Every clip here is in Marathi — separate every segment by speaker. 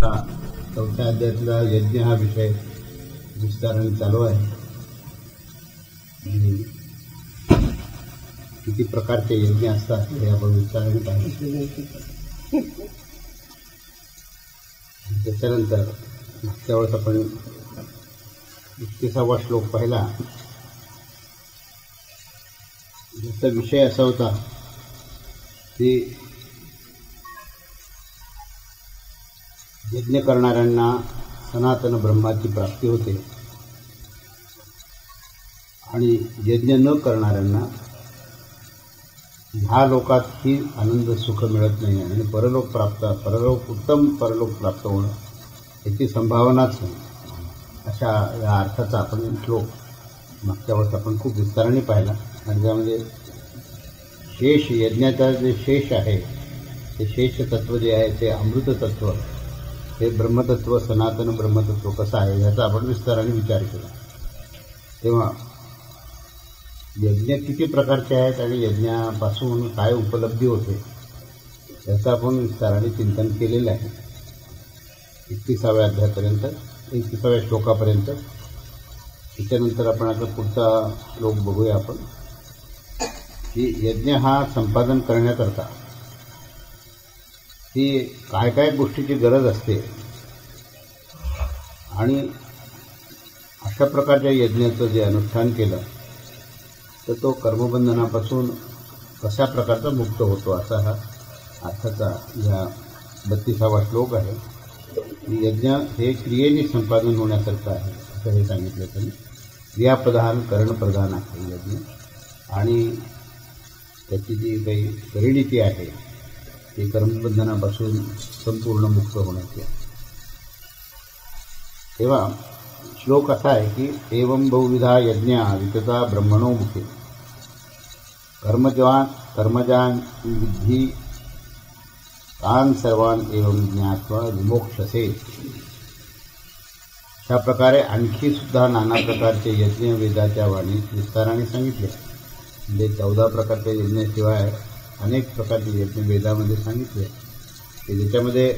Speaker 1: आपला 4थ्या अध्यायातला यज्ञ हा विषय विस्ताराने चालू आहे. किती प्रकारचे यज्ञ असतात हे आपण विस्ताराने पाहिजे. त्याच्यानंतर त्यावेळेस आपण 31वा श्लोक पाहिला. ज्याचा विषय असा होता की यज्ञ करणाऱ्यांना सनातन ब्रह्माची प्राप्ती होते आणि यज्ञ न करणाऱ्यांना ह्या लोकातही आनंद सुख मिळत नाही आणि परलोक उत्तम परलोक प्राप्त होणं याची संभावनाच नाही. अशा या अर्थाचा आपण श्लोक मागच्या वेळेस आपण खूप विस्ताराने पाहिला आणि त्यामध्ये शेष यज्ञाचा जे शेष आहे ते शेष तत्व जे आहे ते अमृत तत्व, हे ब्रह्मतत्व, सनातन ब्रह्मतत्व कसं आहे याचा आपण विस्ताराने विचार केला. तेव्हा यज्ञ किती प्रकारचे आहेत आणि यज्ञापासून काय उपलब्धी होते याचं आपण विस्ताराने चिंतन केलेलं आहे 31व्या अध्यायापर्यंत, 31व्या श्लोकापर्यंत. त्याच्यानंतर आपण आता पुढचा श्लोक बघूया आपण की यज्ञ हा संपादन करण्याकरता ही काय काय गोष्टीची गरज असते आणि अशा प्रकारच्या यज्ञाचं जे अनुष्ठान केलं तर तो कर्मबंधनापासून कशा प्रकारचा मुक्त होतो असा हा अर्थाचा या 32वा श्लोक आहे. यज्ञ हे क्रियेने संपादन होण्यासारखं आहे असं हे सांगितलं त्यांनी. क्रियाप्रधान करणप्रधान आहे यज्ञ आणि त्याची जी काही परिणिती आहे ती कर्मबंधनापासून संपूर्ण मुक्त होण्याची. तेव्हा श्लोक असा आहे की एवं बहुविधा यज्ञा वितता ब्रह्मणो मुखे कर्मजान विद्धी तान सर्वान एवं ज्ञात्वा विमोक्षसे. अशा प्रकारे आणखी सुद्धा नाना प्रकारचे यज्ञ वेदाच्या वाणीत विस्ताराने सांगितले. म्हणजे 14 प्रकारच्या यज्ञाशिवाय अनेक प्रकारचे यज्ञ वेदामध्ये सांगितले की ज्याच्यामध्ये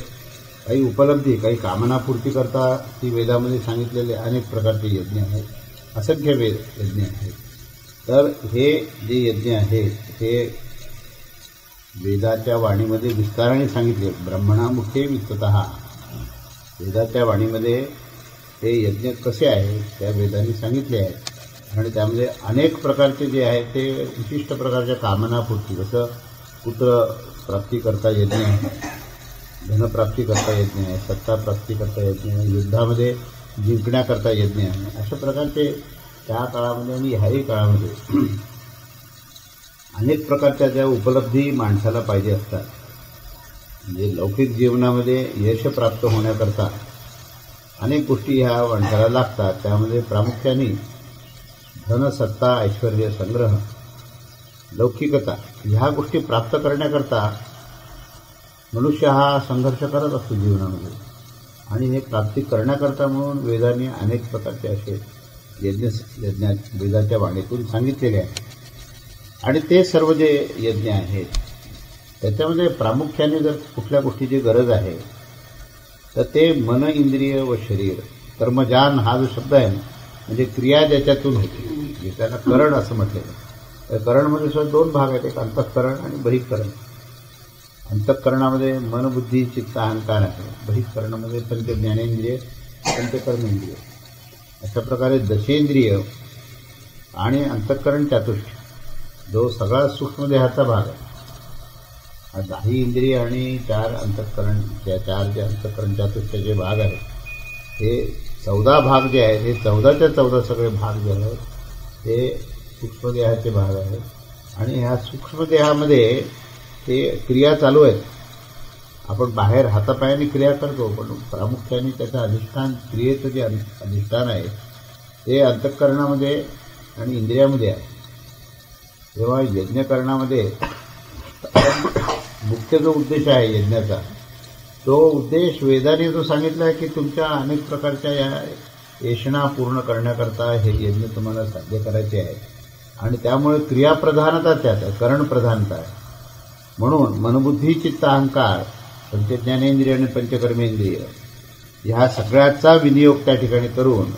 Speaker 1: काही उपलब्धी, काही कामनापूर्ती करता ती वेदामध्ये सांगितलेले अनेक प्रकारचे यज्ञ आहेत, असंख्य यज्ञ आहेत. तर हे जे यज्ञ आहेत हे वेदाच्या वाणीमध्ये विस्ताराने सांगितले. ब्रह्मणामुखे विस्ततः वेदाच्या वाणीमध्ये हे यज्ञ कसे आहेत त्या वेदांनी सांगितले आहेत आणि त्यामध्ये अनेक प्रकारचे जे आहेत ते विशिष्ट प्रकारच्या कामनापूर्ती, जसं पुत्र प्राप्ती करता यज्ञ आहे, धनप्राप्ती करता यज्ञ आहे, सत्ता प्राप्ती करता यज्ञ आहे, युद्धामध्ये जिंकण्याकरता यज्ञ आहे. अशा प्रकारचे त्या काळामध्ये आणि ह्याही काळामध्ये अनेक प्रकारच्या ज्या उपलब्धी माणसाला पाहिजे असतात. म्हणजे लौकिक जीवनामध्ये यश प्राप्त होण्याकरता अनेक गोष्टी ह्या माणसाला लागतात. त्यामध्ये प्रामुख्याने धन, सत्ता, ऐश्वर्य, संग्रह, लौकिकता ह्या गोष्टी प्राप्त करण्याकरता मनुष्य हा संघर्ष करत असतो जीवनामध्ये आणि हे प्राप्ती करण्याकरता म्हणून वेदांनी अनेक प्रकारचे असे यज्ञात वेदाच्या वाणीतून सांगितलेले आहे. आणि ते सर्व जे यज्ञ आहेत त्याच्यामध्ये प्रामुख्याने जर कुठल्या गोष्टीची गरज आहे तर ते मन, इंद्रिय व शरीर. कर्मजान हा जो शब्द आहे म्हणजे क्रिया ज्याच्यातून होते, त्याला करण असं म्हटलेलं. तर करणमध्ये सुद्धा 2 भाग आहेत, एक अंतःकरण आणि बहिःकरण. अंतःकरणामध्ये मन, बुद्धी, चित्त, अहंकार आहे. बहिःकरणामध्ये पंच ज्ञानेंद्रिय, पंचकर्मेंद्रिय. अशा प्रकारे दशेंद्रिय आणि अंतःकरण चातुष्य जो सगळा सूक्ष्म देहाचा भाग आहे. 10 इंद्रिय आणि 4 अंतःकरण, त्या 4 जे अंतःकरण चातुष्याचे भाग आहेत हे 14 भाग जे आहेत हे 14च्या 14 सगळे भाग जे आहेत ते सूक्ष्मदेहाचे भाग आहेत आणि ह्या सूक्ष्मदेहामध्ये ते क्रिया चालू आहेत. आपण बाहेर हातापायाने क्रिया करतो पण प्रामुख्याने त्याचं अधिष्ठान, क्रियेचं जे अधिष्ठान आहे ते अंतःकरणामध्ये आणि इंद्रियामध्ये आहे. तेव्हा यज्ञकरणामध्ये मुख्य जो उद्देश आहे यज्ञाचा तो उद्देश वेदाने जो सांगितला आहे की तुमच्या अनेक प्रकारच्या या येषणा पूर्ण करण्याकरता हे यज्ञ तुम्हाला साध्य करायचे आहे आणि त्यामुळे क्रियाप्रधानता त्यात आहे, करणप्रधानता आहे. म्हणून मनबुद्धी, चित्त, अहंकार, पंचज्ञानेंद्रिय आणि पंचकर्मेंद्रिय ह्या सगळ्याचा विनियोग त्या ठिकाणी करून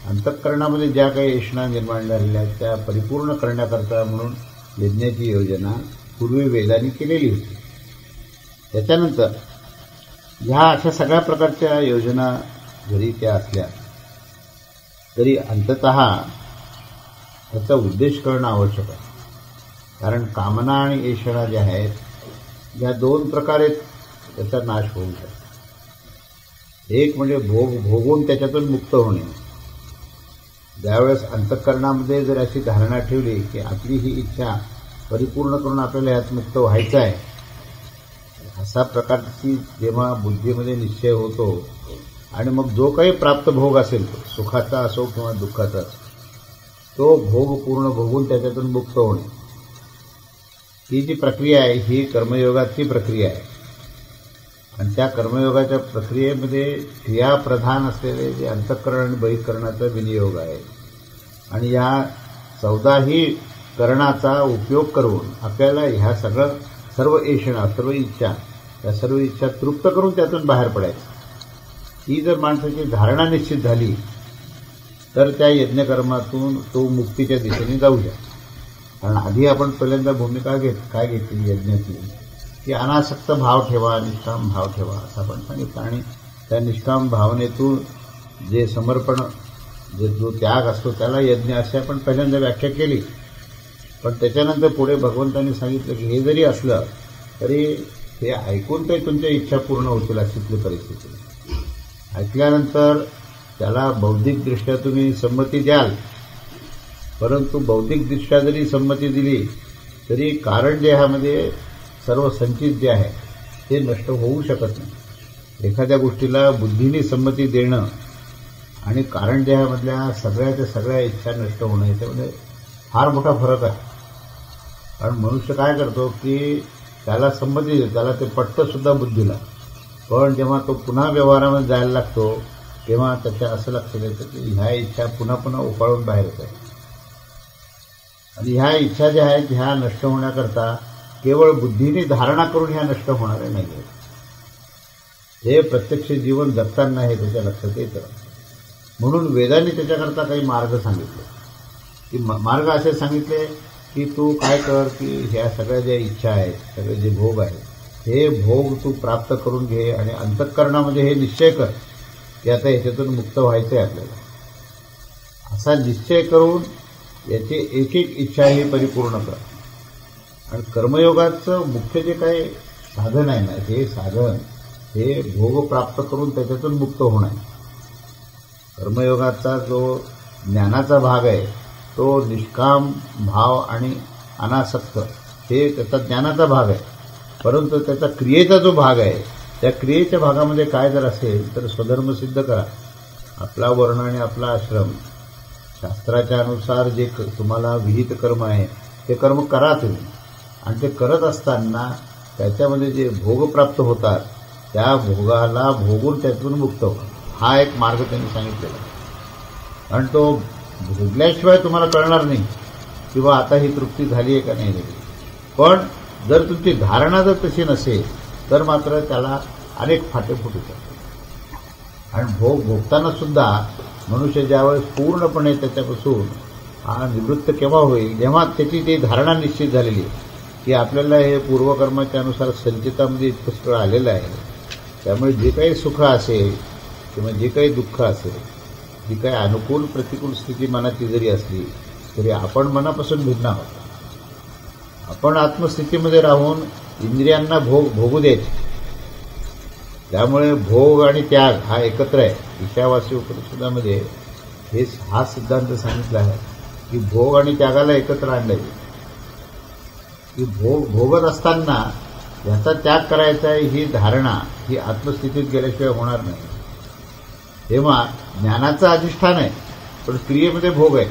Speaker 1: अंतःकरणामध्ये ज्या काही येष्णा निर्माण झालेल्या आहेत त्या परिपूर्ण करण्याकरता म्हणून यज्ञाची योजना पूर्वी वेदांनी केलेली होती. त्याच्यानंतर ह्या अशा सगळ्या प्रकारच्या योजना जरी त्या असल्या तरी अंततः त्याचा उद्देश करणं आवश्यक आहे. कारण कामना आणि येषणा ज्या आहेत या दोन प्रकारे त्याचा नाश होऊ शकतो. एक म्हणजे भोगून त्याच्यातून मुक्त होणे. ज्यावेळेस अंतःकरणामध्ये जर अशी धारणा ठेवली की आपली ही इच्छा परिपूर्ण करून आपल्याला यात मुक्त व्हायचं आहे, असा प्रकारची जेव्हा बुद्धीमध्ये निश्चय होतो आणि मग जो काही प्राप्त भोग असेल तो सुखाचा असो किंवा दुःखाचा असो तो भोग पूर्ण भोगून त्याच्यातून मुक्त होणे, ही जी प्रक्रिया आहे ही कर्मयोगाची प्रक्रिया आहे. आणि त्या कर्मयोगाच्या प्रक्रियेमध्ये क्रियाप्रधान असलेले जे अंतःकरण आणि बहिःकरणाचा विनियोग आहे. आणि या 14ही करणाचा उपयोग करून आपल्याला ह्या सर्व येषणा सर्व इच्छा या सर्व इच्छा तृप्त करून त्यातून बाहेर पडायचं. ही जर माणसाची धारणा निश्चित झाली तर त्या यज्ञकर्मातून तो मुक्तीच्या दिशेने जाऊ शकतो. कारण आधी आपण पहिल्यांदा भूमिका काय घेतली यज्ञाची की अनासक्त भाव ठेवा, निष्काम भाव ठेवा असं आपण सांगितलं. आणि त्या निष्काम भावनेतून जे समर्पण जो त्याग असतो त्याला यज्ञ असे आपण पहिल्यांदा व्याख्या केली. पण त्याच्यानंतर पुढे भगवंतांनी सांगितलं की हे जरी असलं तरी हे ऐकून काही तुमच्या इच्छा पूर्ण होतील अशीतली परिस्थिती. ऐकल्यानंतर त्याला बौद्धिकदृष्ट्या तुम्ही संमती द्याल, परंतु बौद्धिकदृष्ट्या जरी संमती दिली तरी कारण देहामध्ये सर्व संचित जे आहे ते नष्ट होऊ शकत नाही. एखाद्या गोष्टीला बुद्धीने संमती देणं आणि कारण देहामधल्या सगळ्याच्या सगळ्या इच्छा नष्ट होणं याच्यामध्ये फार मोठा फरक आहे. कारण मनुष्य काय करतो की त्याला संमती देतो, त्याला ते पटतं सुद्धा बुद्धीला, पण जेव्हा तो पुन्हा व्यवहारामध्ये जायला लागतो तेव्हा त्याच्या असं लक्षात येतं की ह्या इच्छा पुन्हा पुन्हा उफाळून बाहेर येत आहेत. आणि ह्या इच्छा ज्या आहेत ह्या नष्ट होण्याकरता केवळ बुद्धीने धारणा करून ह्या नष्ट होणाऱ्या नाही आहेत. हे प्रत्यक्ष जीवन जगताना हे त्याच्या लक्षात येतं. म्हणून वेदांनी त्याच्याकरता काही मार्ग सांगितले की मार्ग असे सांगितले की तू काय कर की ह्या सगळ्या ज्या इच्छा आहेत सगळे जे भोग आहेत हे भोग तू प्राप्त करून घे आणि अंतःकरणामध्ये हे निश्चय कर की आता याच्यातून मुक्त व्हायचं आहे आपल्याला. असा निश्चय करून याची एक एक इच्छा ही परिपूर्ण कर. आणि कर्मयोगाचं मुख्य जे काही साधन आहे ना हे साधन हे भोग प्राप्त करून त्याच्यातून मुक्त होणं आहे. कर्मयोगाचा जो ज्ञानाचा भाग आहे तो निष्काम भाव आणि अनासक्त हे त्याचा ज्ञानाचा भाग आहे. परंतु त्याचा क्रियेचा जो भाग आहे त्या क्रियेच्या भागामध्ये काय जर असेल तर स्वधर्म सिद्ध करा. आपला वर्ण आणि आपला आश्रम शास्त्राच्या अनुसार जे तुम्हाला विहित कर्म आहे ते कर्म करा तुम्ही. आणि ते करत असताना त्याच्यामध्ये जे भोग प्राप्त होतात त्या भोगाला भोगून त्यातून मुक्त व्हा. हा एक मार्ग त्यांनी सांगितलेला. आणि तो भोगल्याशिवाय तुम्हाला कळणार नाही किंवा आता ही तृप्ती झाली आहे का नाही झाली. पण जर तुमची धारणा जर तशी नसेल तर मात्र त्याला अनेक फाटे फुटू शकतात. आणि भोगताना सुद्धा मनुष्य ज्यावेळेस पूर्णपणे त्याच्यापासून हा निवृत्त केव्हा होईल जेव्हा त्याची ती धारणा निश्चित झालेली की आपल्याला हे पूर्वकर्माच्या अनुसार संचितामध्ये इतकं सगळं आलेलं आहे. त्यामुळे जे काही सुख असेल किंवा जे काही दुःख असेल जी काही अनुकूल प्रतिकूल स्थिती मनाची जरी असली तरी आपण मनापासून भिन्न आहोत. आपण आत्मस्थितीमध्ये राहून इंद्रियांना भोगू द्यायचे. त्यामुळे भोग आणि त्याग हा एकत्र आहे. ईशावासी उपनिषदामध्ये हा सिद्धांत सांगितला आहे की भोग आणि त्यागाला एकत्र आणले की भोगत असताना याचा त्याग करायचा आहे ही धारणा ही आत्मस्थितीत गेल्याशिवाय होणार नाही. तेव्हा ज्ञानाचं अधिष्ठान आहे पण क्रियेमध्ये भोग आहे.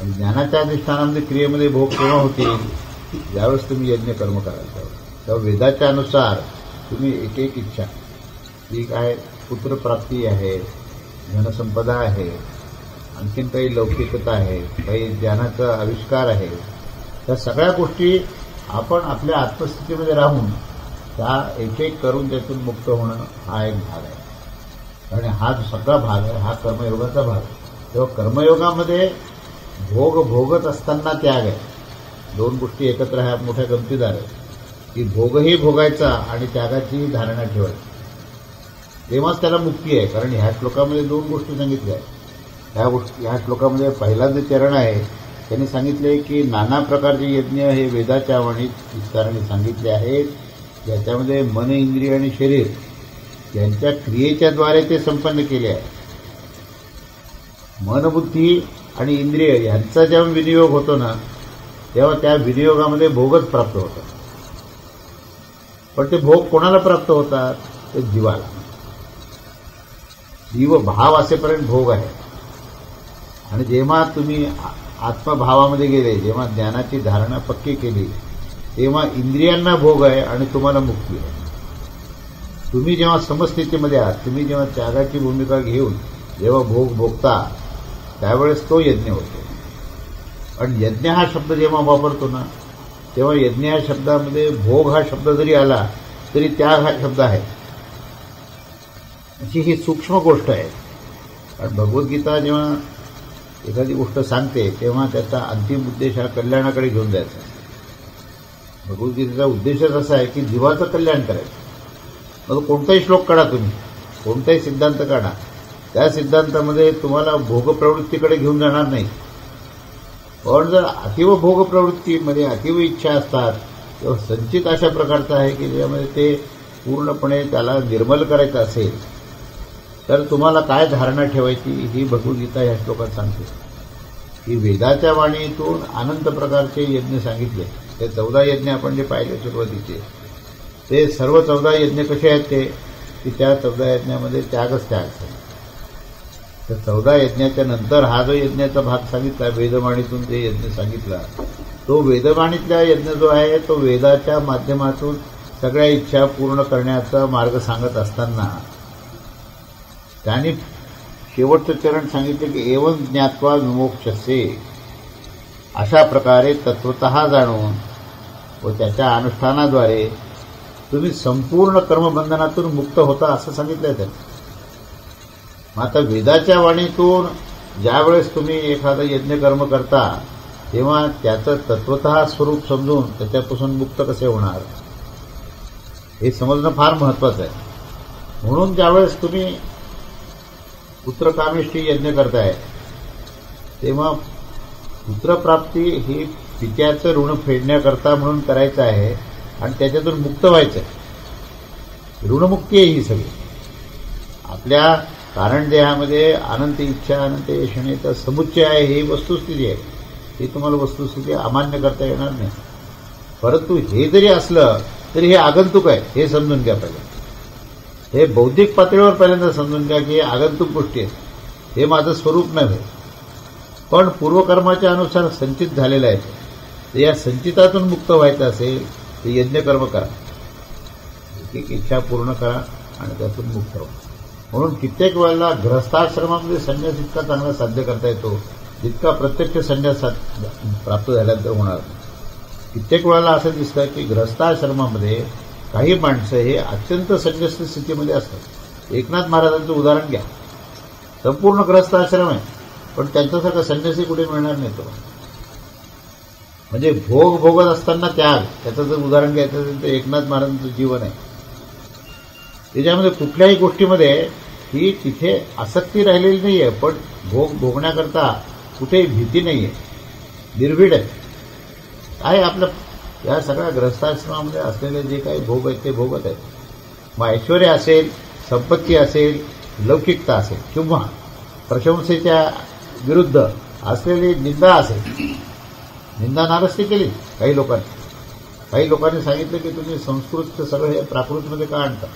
Speaker 1: आणि ज्ञानाच्या अधिष्ठानामध्ये क्रियेमध्ये भोग केव्हा होतील ज्यावेळेस तुम्ही यज्ञ कर्म कराल तेव्हा वेदाच्या अनुसार तुम्ही एक एक इच्छा ती काय पुत्रप्राप्ती आहे, धनसंपदा आहे, आणखीन काही लौकिकता आहे, काही ज्ञानाचा आविष्कार आहे, त्या सगळ्या गोष्टी आपण आपल्या आत्मस्थितीमध्ये राहून त्या एक एक करून त्यातून मुक्त होणं हा एक भाग आहे. आणि हा जो सगळा भाग आहे हा कर्मयोगाचा भाग आहे. तेव्हा कर्मयोगामध्ये भोग भोगत असताना त्याग आहे. दोन गोष्टी एकत्र ह्या मोठ्या गमतीदार आहेत की भोगही भोगायचा आणि त्यागाची धारणा ठेवायची, तेव्हाच त्याला मुक्ती आहे. कारण ह्या श्लोकामध्ये दोन गोष्टी सांगितल्या आहेत. ह्या श्लोकामध्ये पहिला जे चरण आहे त्यांनी सांगितले की नाना प्रकारचे यज्ञ हे वेदाच्या वाणीत विस्ताराने सांगितले आहेत, ज्याच्यामध्ये मन, इंद्रिय आणि शरीर यांच्या क्रियेच्या द्वारे ते संपन्न केले आहे. मन, बुद्धी आणि इंद्रिय यांचा जेव्हा विनियोग होतो ना, तेव्हा त्या विनियोगामध्ये भोगच प्राप्त होतात. पण ते भोग कोणाला प्राप्त होतात? ते जीवाला. जीव भाव असेपर्यंत भोग आहे. आणि जेव्हा तुम्ही आत्मभावामध्ये गेले, जेव्हा ज्ञानाची धारणा पक्की केली, तेव्हा इंद्रियांना भोग आहे आणि तुम्हाला मुक्ती आहे. तुम्ही जेव्हा समस्थितीमध्ये आहात, तुम्ही जेव्हा त्यागाची भूमिका घेऊन जेव्हा भोग भोगता, त्यावेळेस तो यज्ञ होतो. आणि यज्ञ हा शब्द जेव्हा वापरतो ना, तेव्हा यज्ञ या शब्दामध्ये भोग हा शब्द जरी आला तरी त्याग हा शब्द आहे. अशी ही सूक्ष्म गोष्ट आहे. कारण भगवद्गीता जेव्हा एखादी गोष्ट सांगते तेव्हा त्याचा अंतिम उद्देश हा कल्याणाकडे घेऊन जायचा. भगवद्गीतेचा उद्देशच असा आहे की जीवाचं कल्याण करायचं. मग कोणताही श्लोक काढा, तुम्ही कोणताही सिद्धांत काढा, त्या सिद्धांतामध्ये तुम्हाला भोगप्रवृत्तीकडे घेऊन जाणार नाही. पण जर अतीव भोगप्रवृत्तीमध्ये अतीव इच्छा असतात, तेव्हा संचित अशा प्रकारचा आहे की ज्यामध्ये ते पूर्णपणे त्याला निर्मल करायचं असेल तर तुम्हाला काय धारणा ठेवायची ही भगवद्गीता या श्लोकात सांगते. की वेदाच्या वाणीतून अनंत प्रकारचे यज्ञ सांगितले. ते 14 यज्ञ आपण जे पाहिले सुरुवातीचे, ते सर्व 14 यज्ञ कसे आहेत ते, की त्या 14 यज्ञामध्ये त्यागच त्याग आहे. तर 14 यज्ञाच्या नंतर हा जो यज्ञाचा भाग सांगितला, वेदवाणीतून जे यज्ञ सांगितला, तो वेदवाणीतला यज्ञ जो आहे तो वेदाच्या माध्यमातून सगळ्या इच्छा पूर्ण करण्याचा मार्ग सांगत असताना त्यांनी शेवटचं चरण सांगितलं की एवं ज्ञात्वा विमोक्षसे. अशा प्रकारे तत्वतः जाणून व त्याच्या अनुष्ठानाद्वारे तुम्ही संपूर्ण कर्मबंधनातून मुक्त होता असं सांगितलंय त्यांनी. मग आता वेदाच्या वाणीतून ज्यावेळेस तुम्ही एखादं यज्ञ कर्म करता तेव्हा त्याचं तत्वतः स्वरूप समजून त्याच्यापासून मुक्त कसे होणार हे समजणं फार महत्वाचं आहे. म्हणून ज्यावेळेस तुम्ही पुत्रकामेष्टी यज्ञ करताय तेव्हा पुत्रप्राप्ती ही पित्याचं ऋण फेडण्याकरता म्हणून करायचं आहे आणि त्याच्यातून मुक्त व्हायचं आहे. ऋणमुक्ती आहे ही सगळी. आपल्या कारण देहामध्ये अनंत इच्छा, अनंत येषणेचा समुच्चय आहे, ही वस्तुस्थिती आहे. ही तुम्हाला वस्तुस्थिती अमान्य करता येणार नाही. परंतु हे जरी असलं तरी हे आगंतुक आहे हे समजून घ्या. पाहिजे हे बौद्धिक पातळीवर पहिल्यांदा समजून घ्या की हे आगंतुक गोष्टी आहेत, हे माझं स्वरूप नव्हे. पण पूर्वकर्माच्या अनुसार संचित झालेलं आहे. तर या संचितातून मुक्त व्हायचं असेल तर यज्ञकर्म करा, एक एक इच्छा पूर्ण करा आणि त्यातून मुक्त व्हा. म्हणून कित्येक वेळेला गृहस्थाश्रमामध्ये संन्यास इतका चांगला साध्य करता येतो जितका प्रत्यक्ष संन्यास प्राप्त झाल्यानंतर होणार. कित्येक वेळेला असं दिसतं की गृहस्थाश्रमामध्ये काही माणसं हे अत्यंत संन्यस्त स्थितीमध्ये असतात. एकनाथ महाराजांचं उदाहरण घ्या, संपूर्ण गृहस्थाश्रम आहे पण त्यांच्यासारखं संन्यासी कुठे मिळणार नाही. तो म्हणजे भोग भोगत असताना त्याग, त्याचं जर उदाहरण घ्यायचं असेल तर एकनाथ महाराजांचं जीवन आहे. त्याच्यामध्ये कुठल्याही गोष्टीमध्ये ही तिथे आसक्ती राहिलेली नाहीये, पण भोग भोगण्याकरता कुठेही भीती नाहीये, निर्भीड आहे. आहे आपलं या सगळ्या ग्रस्ताश्रमामध्ये असलेले जे काही भोग आहेत ते भोगत आहेत. मग ऐश्वर्य असेल, संपत्ती असेल, लौकिकता असेल किंवा प्रशंसेच्या विरुद्ध असलेली निंदा असेल, निंदा नाराजगी केली काही लोकांनी. काही लोकांनी सांगितलं की तुम्ही संस्कृत सगळं हे प्राकृतमध्ये का आणता,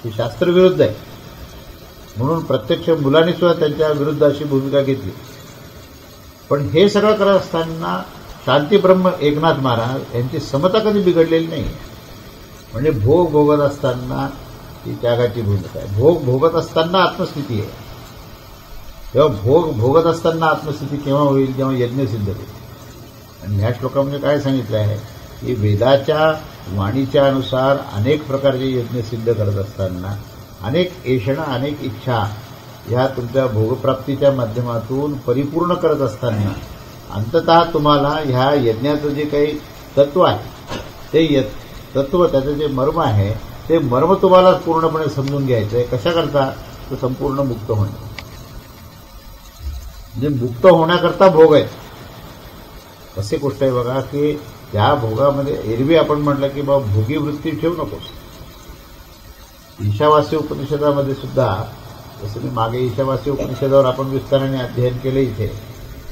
Speaker 1: हे शास्त्रविरुद्ध आहे. म्हणून प्रत्यक्ष मुलांनी सुद्धा त्यांच्या विरुद्ध अशी भूमिका घेतली. पण हे सगळं करत असताना शांतीब्रह्म एकनाथ महाराज यांची समता कधी बिघडलेली नाही. म्हणजे भोग भोगत असताना ही त्यागाची भूमिका आहे. भोग भोगत असताना आत्मस्थिती आहे. तेव्हा भोग भोगत असताना आत्मस्थिती केव्हा होईल, जेव्हा यज्ञ सिद्ध होईल. आणि ह्या श्लोकामध्ये काय सांगितलं आहे की वेदाच्या वाणीच्या अनुसार अनेक प्रकारचे यज्ञ सिद्ध करत असताना अनेक ऐषणा अनेक इच्छा ह्या तुमच्या भोगप्राप्तीच्या माध्यमातून परिपूर्ण करत असताना अंततः तुम्हाला ह्या यज्ञाचं जे काही तत्व आहे ते तत्व त्याचं जे मर्म आहे ते मर्म तुम्हाला पूर्णपणे समजून घ्यायचं आहे. कशा करता? तर संपूर्ण मुक्त होणे. म्हणजे मुक्त होण्याकरता भोग आहे. अशी गोष्ट आहे बघा की त्या भोगामध्ये एरवी आपण म्हटलं की बाबा भोगी वृत्ती ठेवू नकोस. ईशावासी उपनिषदामध्ये सुद्धा जसं मी मागे ईशावासी उपनिषदावर आपण विस्ताराने अध्ययन केलं इथे,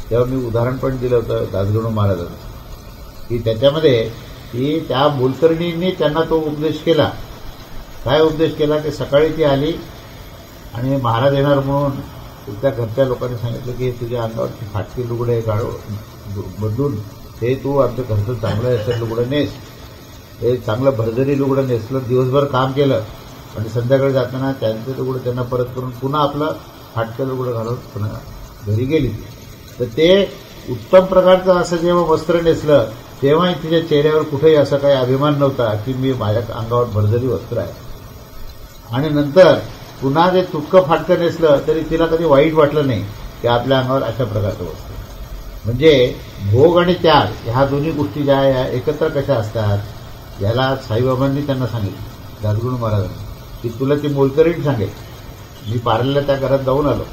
Speaker 1: तेव्हा मी उदाहरण पण दिलं होतं दासगणू महाराजांचं की त्याच्यामध्ये की त्या मोलकर्णींनी त्यांना तो उपदेश केला. काय उपदेश केला की सकाळी ती आली आणि महाराज येणार म्हणून त्या घरच्या लोकांनी सांगितलं की तुझ्या अंगावरची फाटकी लुगडे बदलून हे तू आमच्या घरचं चांगलं असं लुगडं नेस, हे चांगलं भरजरी लुगडं नेसलं, दिवसभर काम केलं आणि संध्याकाळी जाताना त्यांचं लुगडं त्यांना परत करून पुन्हा आपलं फाटकं लुगडं घालून पुन्हा घरी गेली. तर ते उत्तम प्रकारचं असं जेव्हा वस्त्र नेसलं तेव्हाही तिच्या चेहऱ्यावर कुठेही असं काही अभिमान नव्हता की मी माझ्या अंगावर भरजरी वस्त्र आहे. आणि नंतर पुन्हा जे तुटकं फाटकं नेसलं तरी तिला कधी वाईट वाटलं नाही की आपल्या अंगावर अशा प्रकारचं वस्त्र. म्हणजे भोग आणि त्याग ह्या दोन्ही गोष्टी ज्या या एकत्र कशा असतात याला साईबाबांनी त्यांना सांगितलं, दासगणू महाराजांनी, की तुला ती मोलकरीण सांगेल. मी पार्ल्याला त्या घरात जाऊन आलो,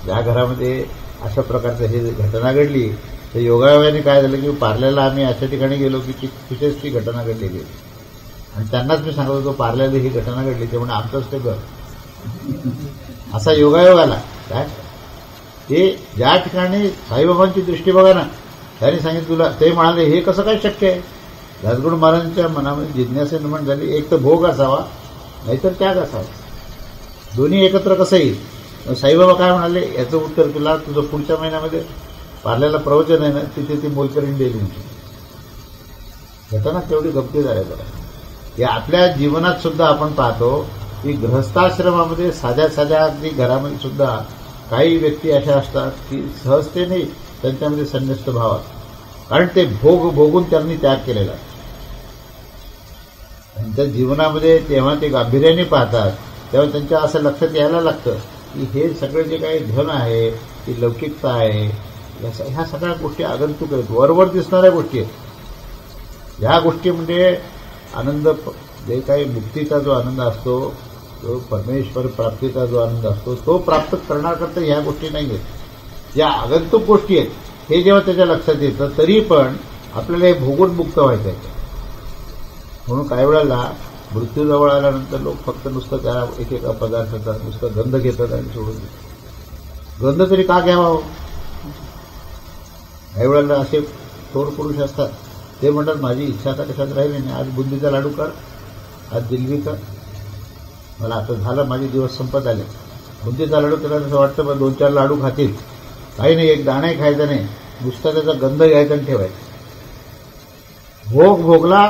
Speaker 1: ज्या घरामध्ये अशा प्रकारचं हे घटना घडली. तर योगायोगाने काय झालं की पार्ल्याला आम्ही अशा ठिकाणी गेलो की तिथेच ती घटना घडली गेली आणि त्यांनाच मी सांगत होतो पार्ल्याला ही घटना घडली ते म्हणजे आमचंच ते घर. असा योगायोग आला. काय ते ज्या ठिकाणी साईबाबांची दृष्टी बघा ना, त्यांनी सांगितलं तुला, ते म्हणाले हे कसं काय शक्य आहे. दासगणू महाराजांच्या मनामध्ये जिज्ञासा निर्माण झाली, एक तर भोग असावा नाहीतर त्याग असावा, दोन्ही एकत्र कसं येईल. साईबाबा काय म्हणाले याचं उत्तर तुला तुझं पुढच्या महिन्यामध्ये पार्ल्याला प्रवचन आहे ना, तिथे ती मोलकरीण दिली घटना तेवढी गमतीदार आहे. बघा या आपल्या जीवनात सुद्धा आपण पाहतो की गृहस्थाश्रमामध्ये साध्या साध्या अगदी घरामध्ये सुद्धा काही व्यक्ती अशा असतात की सहजतेने त्यांच्यामध्ये संन्यस्त भाव, कारण ते भोगून त्यांनी त्याग केलेला. त्यांच्या जीवनामध्ये तेव्हा ते गांभीर्याने पाहतात तेव्हा त्यांच्या असं लक्षात यायला लागतं की हे सगळे जे काही धन आहे, ही लौकिकता आहे, ह्या सगळ्या गोष्टी आगंतुक आहेत, वरवर दिसणाऱ्या गोष्टी आहेत. ह्या गोष्टी म्हणजे आनंद, जे काही मुक्तीचा जो आनंद असतो, तो परमेश्वर प्राप्तीचा जो आनंद असतो तो प्राप्त करण्याकरता ह्या गोष्टी नाही आहेत, या आगंतुक गोष्टी आहेत. हे जेव्हा त्याच्या लक्षात येतं तरी पण आपल्याला हे भोगून मुक्त व्हायचं आहे. म्हणून काही वेळेला मृत्यू जवळ आल्यानंतर लोक फक्त नुसतं त्या एकेका पदार्थाचा नुसतं गंध घेतात आणि सोडून देतात. गंध तरी का घ्यावा. काही वेळेला असे थोर पुरुष असतात, ते म्हणतात माझी इच्छा आता कशात राहिली नाही, आज बुंदीचा लाडू कर, आज जिलबी कर, मला आता झालं, माझे दिवस संपत आले. बुंदीचा लाडू त्याला असं वाटतं पण 2-4 लाडू खातील, काही नाही, एक दाणाही खायचा नाही, नुसता त्याचा गंध घ्यायचा आणि ठेवायचा. भोग भोगला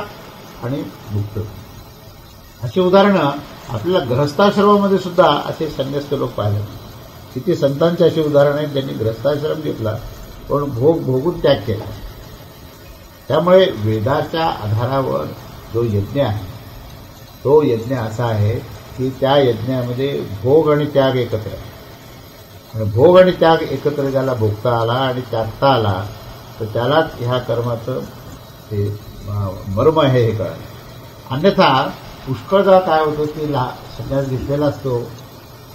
Speaker 1: आणि मुक्त. अशी उदाहरणं आपल्याला गृहस्थाश्रमामध्ये सुद्धा असे संन्यस्त लोक पाहिले. किती संतांचे अशी उदाहरणं आहेत ज्यांनी गृहस्थाश्रम घेतला पण भोगून त्याग केला. त्यामुळे वेदाच्या आधारावर जो यज्ञ आहे तो यज्ञ असा आहे की त्या यज्ञामध्ये भोग आणि त्याग एकत्र आहे. आणि भोग आणि त्याग एकत्र ज्याला भोगता आला आणि त्यागता आला तर त्यालाच ह्या कर्माचं ते मर्म आहे हे कळलं. अन्यथा पुष्कळदा काय होतं की संन्यास घेतलेला असतो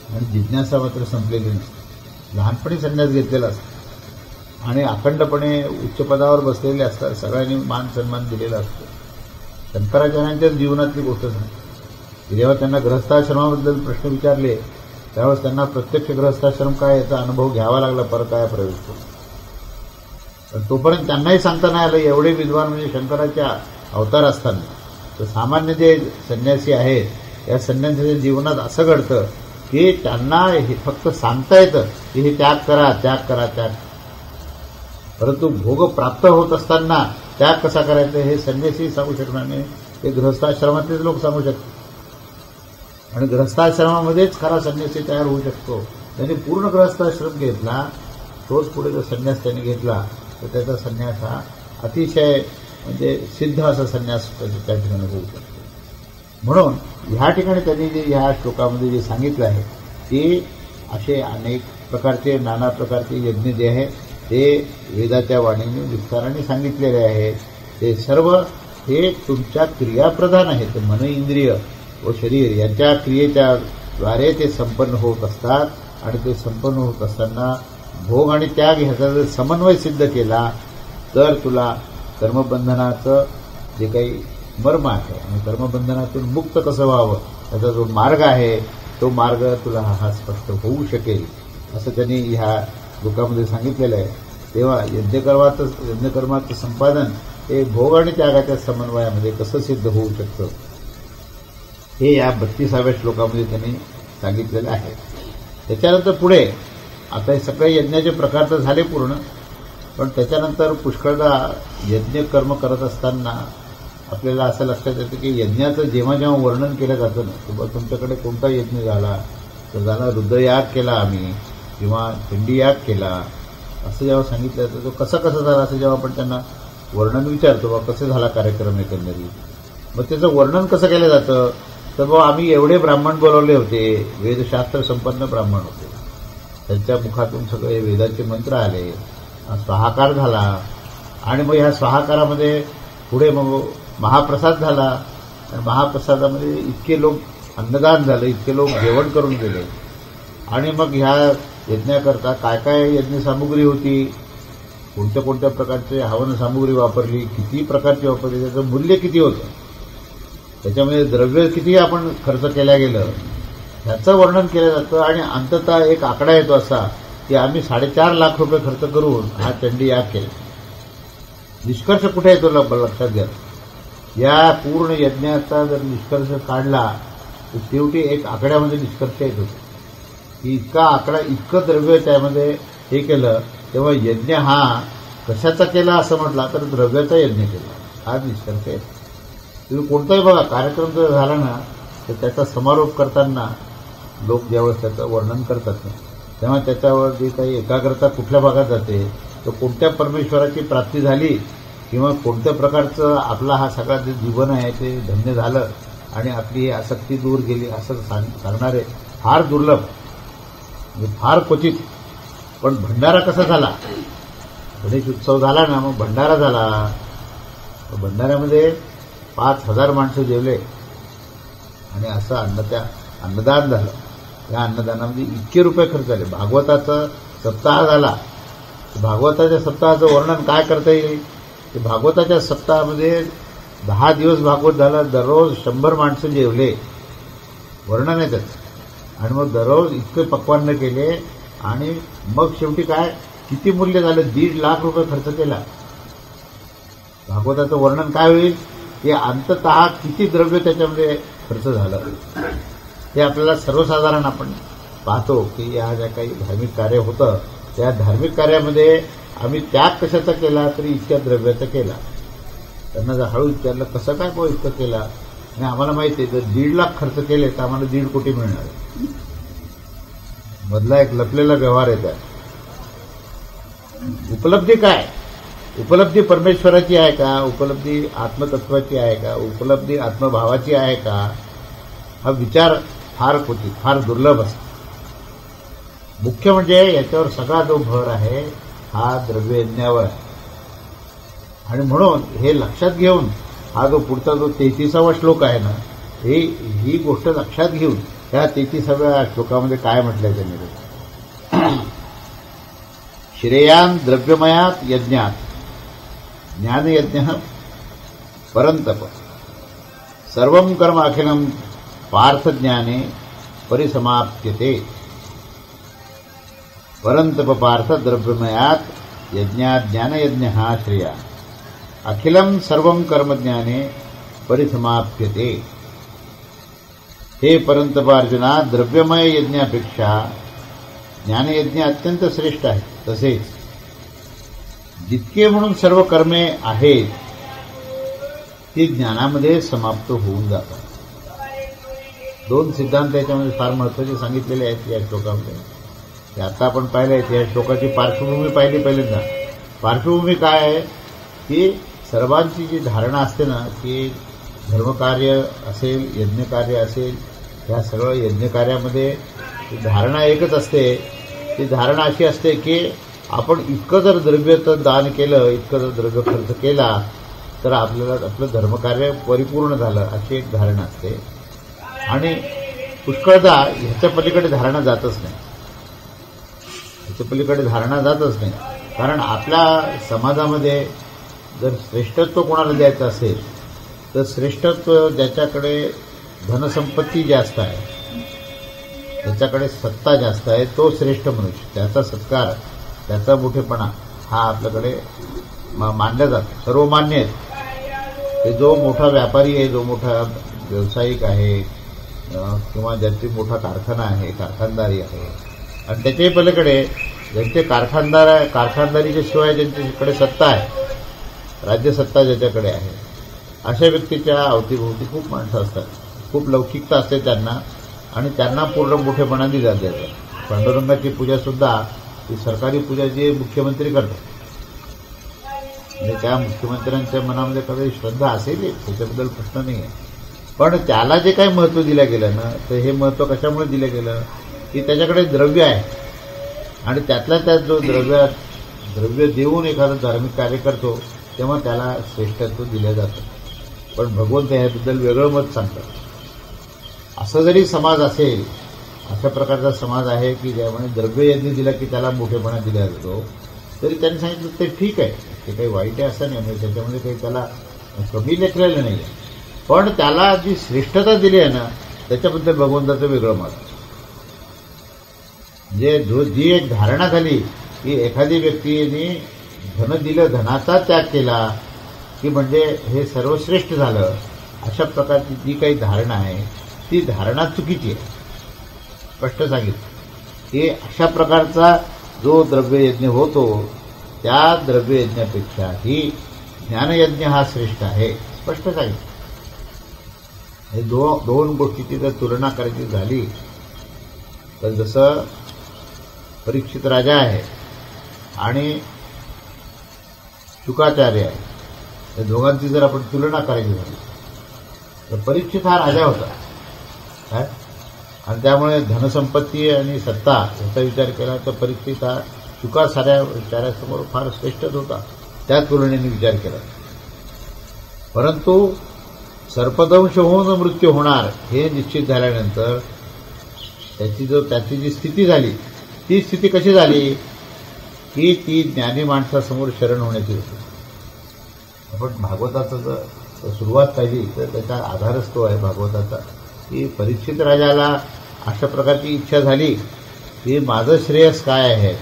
Speaker 1: आणि जिज्ञासा मात्र संपलेली नसते. लहानपणी संन्यास घेतलेला असतो आणि अखंडपणे उच्च पदावर बसलेले असतात, सगळ्यांनी मान सन्मान दिलेला असतो. शंकराचार्यांच्या जीवनातली गोष्ट सांगते. जेव्हा त्यांना गृहस्थाश्रमाबद्दल प्रश्न विचारले त्यावेळेस त्यांना प्रत्यक्ष गृहस्थाश्रम काय याचा अनुभव घ्यावा लागला परकाया प्रवेश करून. पण तोपर्यंत त्यांनाही सांगता नाही आलं. एवढे विद्वान म्हणजे शंकराच्या अवतार असताना. तर सामान्य जे संन्यासी आहेत या संन्यासाच्या जीवनात असं घडतं की त्यांना हे फक्त सांगता येतं की हे त्याग करा त्याग करा त्याग, परंतु भोग प्राप्त होत असताना त्याग कसा करायचा हे संन्यासी सांगू शकणार नाही, ते गृहस्थाश्रमातलेच लोक सांगू शकतात. आणि गृहस्थाश्रमामध्येच खरा संन्यासी तयार होऊ शकतो. त्यांनी पूर्ण गृहस्थाश्रम घेतला, तोच पुढे जर संन्यास त्यांनी घेतला तर त्याचा संन्यास हा अतिशय म्हणजे सिद्ध असा संन्यास त्या ठिकाणी होऊ शकतो. म्हणून ह्या ठिकाणी त्यांनी जे ह्या श्लोकामध्ये जे सांगितलं आहे ते असे अनेक प्रकारचे नाना प्रकारचे यज्ञ जे आहे ते वेदाच्या वाणीने विस्ताराने सांगितलेले आहेत. ते सर्व हे तुमच्या क्रियाप्रधान आहेत. मन इंद्रिय व शरीर यांच्या क्रियेच्या द्वारे ते संपन्न होत असतात आणि ते संपन्न होत असताना भोग आणि त्याग ह्याचा जर समन्वय सिद्ध केला तर तुला कर्मबंधनाचं जे काही मर्म आहे आणि कर्मबंधनातून मुक्त कसं व्हावं त्याचा जो मार्ग आहे तो मार्ग तुला हा स्पष्ट होऊ शकेल असं त्यांनी ह्या श्लोकामध्ये सांगितलेलं आहे. तेव्हा यज्ञकर्माचं संपादन हे भोग आणि त्यागाच्या समन्वयामध्ये कसं सिद्ध होऊ शकतं हे या 32व्या श्लोकामध्ये त्यांनी सांगितलेलं आहे. त्याच्यानंतर पुढे आता हे सगळे यज्ञाचे प्रकार तर झाले पूर्ण, पण त्याच्यानंतर पुष्कळदा यज्ञ कर्म करत असताना आपल्याला असं लक्षात येतं की यज्ञाचं जेव्हा जेव्हा वर्णन केलं जातं ना किंवा तुमच्याकडे कोणता यज्ञ झाला तर झाला रुद्रयाग केला आम्ही किंवा चंडीयाग केला असं जेव्हा सांगितलं जातं तो कसा झाला असं जेव्हा आपण त्यांना वर्णन विचारतो बा कसं झाला कार्यक्रम एकंदरीत मग त्याचं वर्णन कसं केलं जातं तर बाबा आम्ही एवढे ब्राह्मण बोलवले होते, वेदशास्त्र संपन्न ब्राह्मण होते, त्यांच्या मुखातून सगळे वेदाचे मंत्र आले, स्वाहाकार झाला आणि मग ह्या स्वाहाकारामध्ये पुढे मग महाप्रसाद झाला आणि महाप्रसादामध्ये इतके लोक अन्नदान झालं, इतके लोक जेवण करून गेले आणि मग ह्या यज्ञाकरता काय काय यज्ञ सामुग्री होती, कोणत्या कोणत्या प्रकारचे हवन सामुग्री वापरली, किती प्रकारची वापरली, त्याचं मूल्य किती होतं, त्याच्यामध्ये द्रव्य किती आपण खर्च केल्या गेलं ह्याचं वर्णन केलं जातं. आणि अंततः एक आकडा येतो असा की आम्ही 4.5 लाख रुपये खर्च करून हा चंडीयाग केला. निष्कर्ष कुठे येतो लक्षात घ्या. या पूर्ण यज्ञाचा जर निष्कर्ष काढला तर शेवटी एक आकड्यामध्ये निष्कर्ष येत होतो की इतका आकडा इतकं द्रव्य त्यामध्ये हे केलं तेव्हा यज्ञ हा कशाचा केला असं म्हटला तर द्रव्याचा यज्ञ केला हा निष्कर्ष आहे. तुम्ही कोणताही बघा कार्यक्रम जर झाला ना तर त्याचा समारोप करताना लोक ज्यावेळेस त्याचं वर्णन करतात ना तेव्हा त्याच्यावर जी काही एकाग्रता कुठल्या भागात जाते तर कोणत्या परमेश्वराची प्राप्ती झाली किंवा कोणत्या प्रकारचं आपला हा सगळा जे जीवन आहे ते धन्य झालं आणि आपली आसक्ती दूर गेली असं सांगणारे फार दुर्लभ म्हणजे फार क्वचित. पण भंडारा कसा झाला, गणेश उत्सव झाला ना मग भंडारा झाला, भंडाऱ्यामध्ये 5,000 माणसं जेवले आणि असं अन्नदान झालं. या अन्नदानामध्ये इतके रुपये खर्च झाले. भागवताचा सप्ताह झाला, भागवताच्या सप्ताहाचं वर्णन काय करता येईल की भागवताच्या सप्ताहामध्ये 10 दिवस भागवत झालं, दररोज 100 माणसं जेवले, वर्णन आहे त्याचं. आणि मग दररोज इतके पक्वान्न केले आणि मग शेवटी काय किती मूल्य झालं, 1.5 लाख रुपये खर्च केला. भागवताचं वर्णन काय होईल की अंततः किती द्रव्य त्याच्यामध्ये खर्च झालं हे आपल्याला सर्वसाधारण आपण पाहतो की या ज्या काही धार्मिक कार्य होतं त्या धार्मिक कार्यामध्ये आम्ही त्याग कशाचा केला तरी इतक्या द्रव्याचा केला. त्यांना जर हळू विचारलं कसं काय तो इतकं केला आणि आम्हाला माहिती आहे जर 1.5 लाख खर्च केले तर आम्हाला 1.5 कोटी मिळणार. मधला एक लपलेला व्यवहार आहे त्यात. उपलब्धी काय, उपलब्धी परमेश्वराची आहे का, उपलब्धी आत्मतत्वाची आहे का, उपलब्धी आत्मभावाची आहे का, हा विचार फार क्वचित फार दुर्लभ असतो. मुख्य म्हणजे याच्यावर सगळा जो भर आहे हा द्रव्ययज्ञावर आहे. आणि म्हणून हे लक्षात घेऊन हा जो पुढचा जो 33वा श्लोक आहे ना ही गोष्ट लक्षात घेऊन त्या 33व्या श्लोकामध्ये काय म्हटलंय त्यांनी, श्रेयान द्रव्यमयात यज्ञात ज्ञानयज्ञ परंतप सर्वं कर्म अखिलं पार्थज्ञाने परिसमाप्यते. परंतप पार्थ द्रव्यमयात यज्ञात ज्ञानयज्ञ श्रेया अखिलं सर्वं कर्मज्ञाने परिसमाप्यते. हे परंतप अर्जुना, द्रव्यमय यज्ञापेक्षा ज्ञानयज्ञ अत्यंत श्रेष्ठ आहे. तसेच जितके म्हणून सर्व कर्मे आहेत ती ज्ञानामध्ये समाप्त होऊन जातात. 2 सिद्धांत याच्यामध्ये फार महत्त्वाचे सांगितलेले आहेत या श्लोकामध्ये. ते आता आपण पाहिलं आहे या श्लोकाची पार्श्वभूमी पाहिली पहिल्यांदा. पार्श्वभूमी काय आहे की सर्वांची जी धारणा असते ना की धर्मकार्य असेल, यज्ञकार्य असेल, ह्या सगळं यज्ञकार्यामध्ये धारणा एकच असते. ती धारणा अशी असते की आपण इतकं जर द्रव्य दान केलं, इतकं जर द्रव्य खर्च केला तर आपल्याला आपलं धर्मकार्य परिपूर्ण झालं, अशी एक धारणा असते. आणि पुष्कळदा ह्याच्या पलीकडे धारणा जातच नाही, ह्याच्या पलीकडे धारणा जातच नाही. कारण आपल्या समाजामध्ये जर श्रेष्ठत्व कोणाला द्यायचं असेल तर श्रेष्ठत्व ज्याच्याकडे धनसंपत्ती जास्त आहे, त्याच्याकडे सत्ता जास्त आहे, तो श्रेष्ठ मनुष्य. त्याचा सत्कार, त्याचा मोठेपणा हा आपल्याकडे मानला जातो, सर्व मान्य आहेत. ते जो मोठा व्यापारी आहे, जो मोठा व्यावसायिक आहे, किंवा ज्यांची मोठा कारखाना आहे, कारखानदारी आहे, आणि त्याच्याही पलीकडे ज्यांचे कारखानदारीच्या शिवाय ज्यांच्याकडे सत्ता आहे, राज्यसत्ता ज्याच्याकडे आहे, अशा व्यक्तीच्या अवतीभोवती खूप माणसं असतात, खूप लौकिकता असते त्यांना, आणि त्यांना पूर्ण मोठेपणा दिला जातं. पांडुरंगाची पूजासुद्धा ही सरकारी पूजा जी मुख्यमंत्री करतात, म्हणजे त्या मुख्यमंत्र्यांच्या मनामध्ये कधी श्रद्धा असेल, त्याच्याबद्दल प्रश्न नाही आहे. पण त्याला जे काही महत्त्व दिलं गेलं ना, तर हे महत्त्व कशामुळे दिलं गेलं की त्याच्याकडे द्रव्य आहे, आणि त्यातल्या त्यात जो द्रव्य देऊन एखादं धार्मिक कार्य करतो तेव्हा त्याला श्रेष्ठत्व दिलं जातं. पण भगवंत ह्याबद्दल वेगळं मत सांगतात. असं जरी समाज असेल, अशा प्रकारचा समाज आहे की ज्यामुळे द्रव्ययज्ञ दिला की त्याला मोठेपणा दिला जातो, तरी त्यांनी सांगितलं ते ठीक आहे, ते काही वाईट आहे असं नाही, म्हणजे त्याच्यामध्ये काही त्याला कमी लेखलेलं नाही आहे. पण त्याला जी श्रेष्ठता दिली आहे ना, त्याच्याबद्दल भगवंताचं वेगळं मत. म्हणजे जी एक धारणा झाली की एखादी व्यक्तीने धन दिलं, धनाचा त्याग केला की म्हणजे हे सर्वश्रेष्ठ झालं, अशा प्रकारची जी काही धारणा आहे ती धारणा चुकीची आहे. स्पष्ट सांगितलं की अशा प्रकारचा जो द्रव्ययज्ञ होतो त्या द्रव्ययज्ञापेक्षाही ज्ञानयज्ञ हा श्रेष्ठ आहे, स्पष्ट सांगितलं. हे दोन गोष्टीची जर तुलना करायची झाली तर जसं परीक्षित राजा आहे आणि शुकाचार्य आहे, या दोघांची जर आपण तुलना करायची झाली तर परीक्षित हा राजा होता काय, आणि त्यामुळे धनसंपत्ती आणि सत्ता याचा विचार केला तर परीक्षित हा शुका साऱ्या विचारासमोर फार श्रेष्ठच होता, त्या तुलनेने विचार केला. परंतु सर्पदंश होऊन मृत्यू होणार हे निश्चित झाल्यानंतर त्याची जी स्थिती झाली, ती स्थिती कशी झाली की ती ज्ञानी माणसासमोर शरण होण्याची होती. आपण भागवताचं जर सुरुवात पाहिली तर त्याचा आधारच तो आहे भागवताचा, की परीक्षित राजाला अशा प्रकारची इच्छा झाली की माझं श्रेयस काय आहे,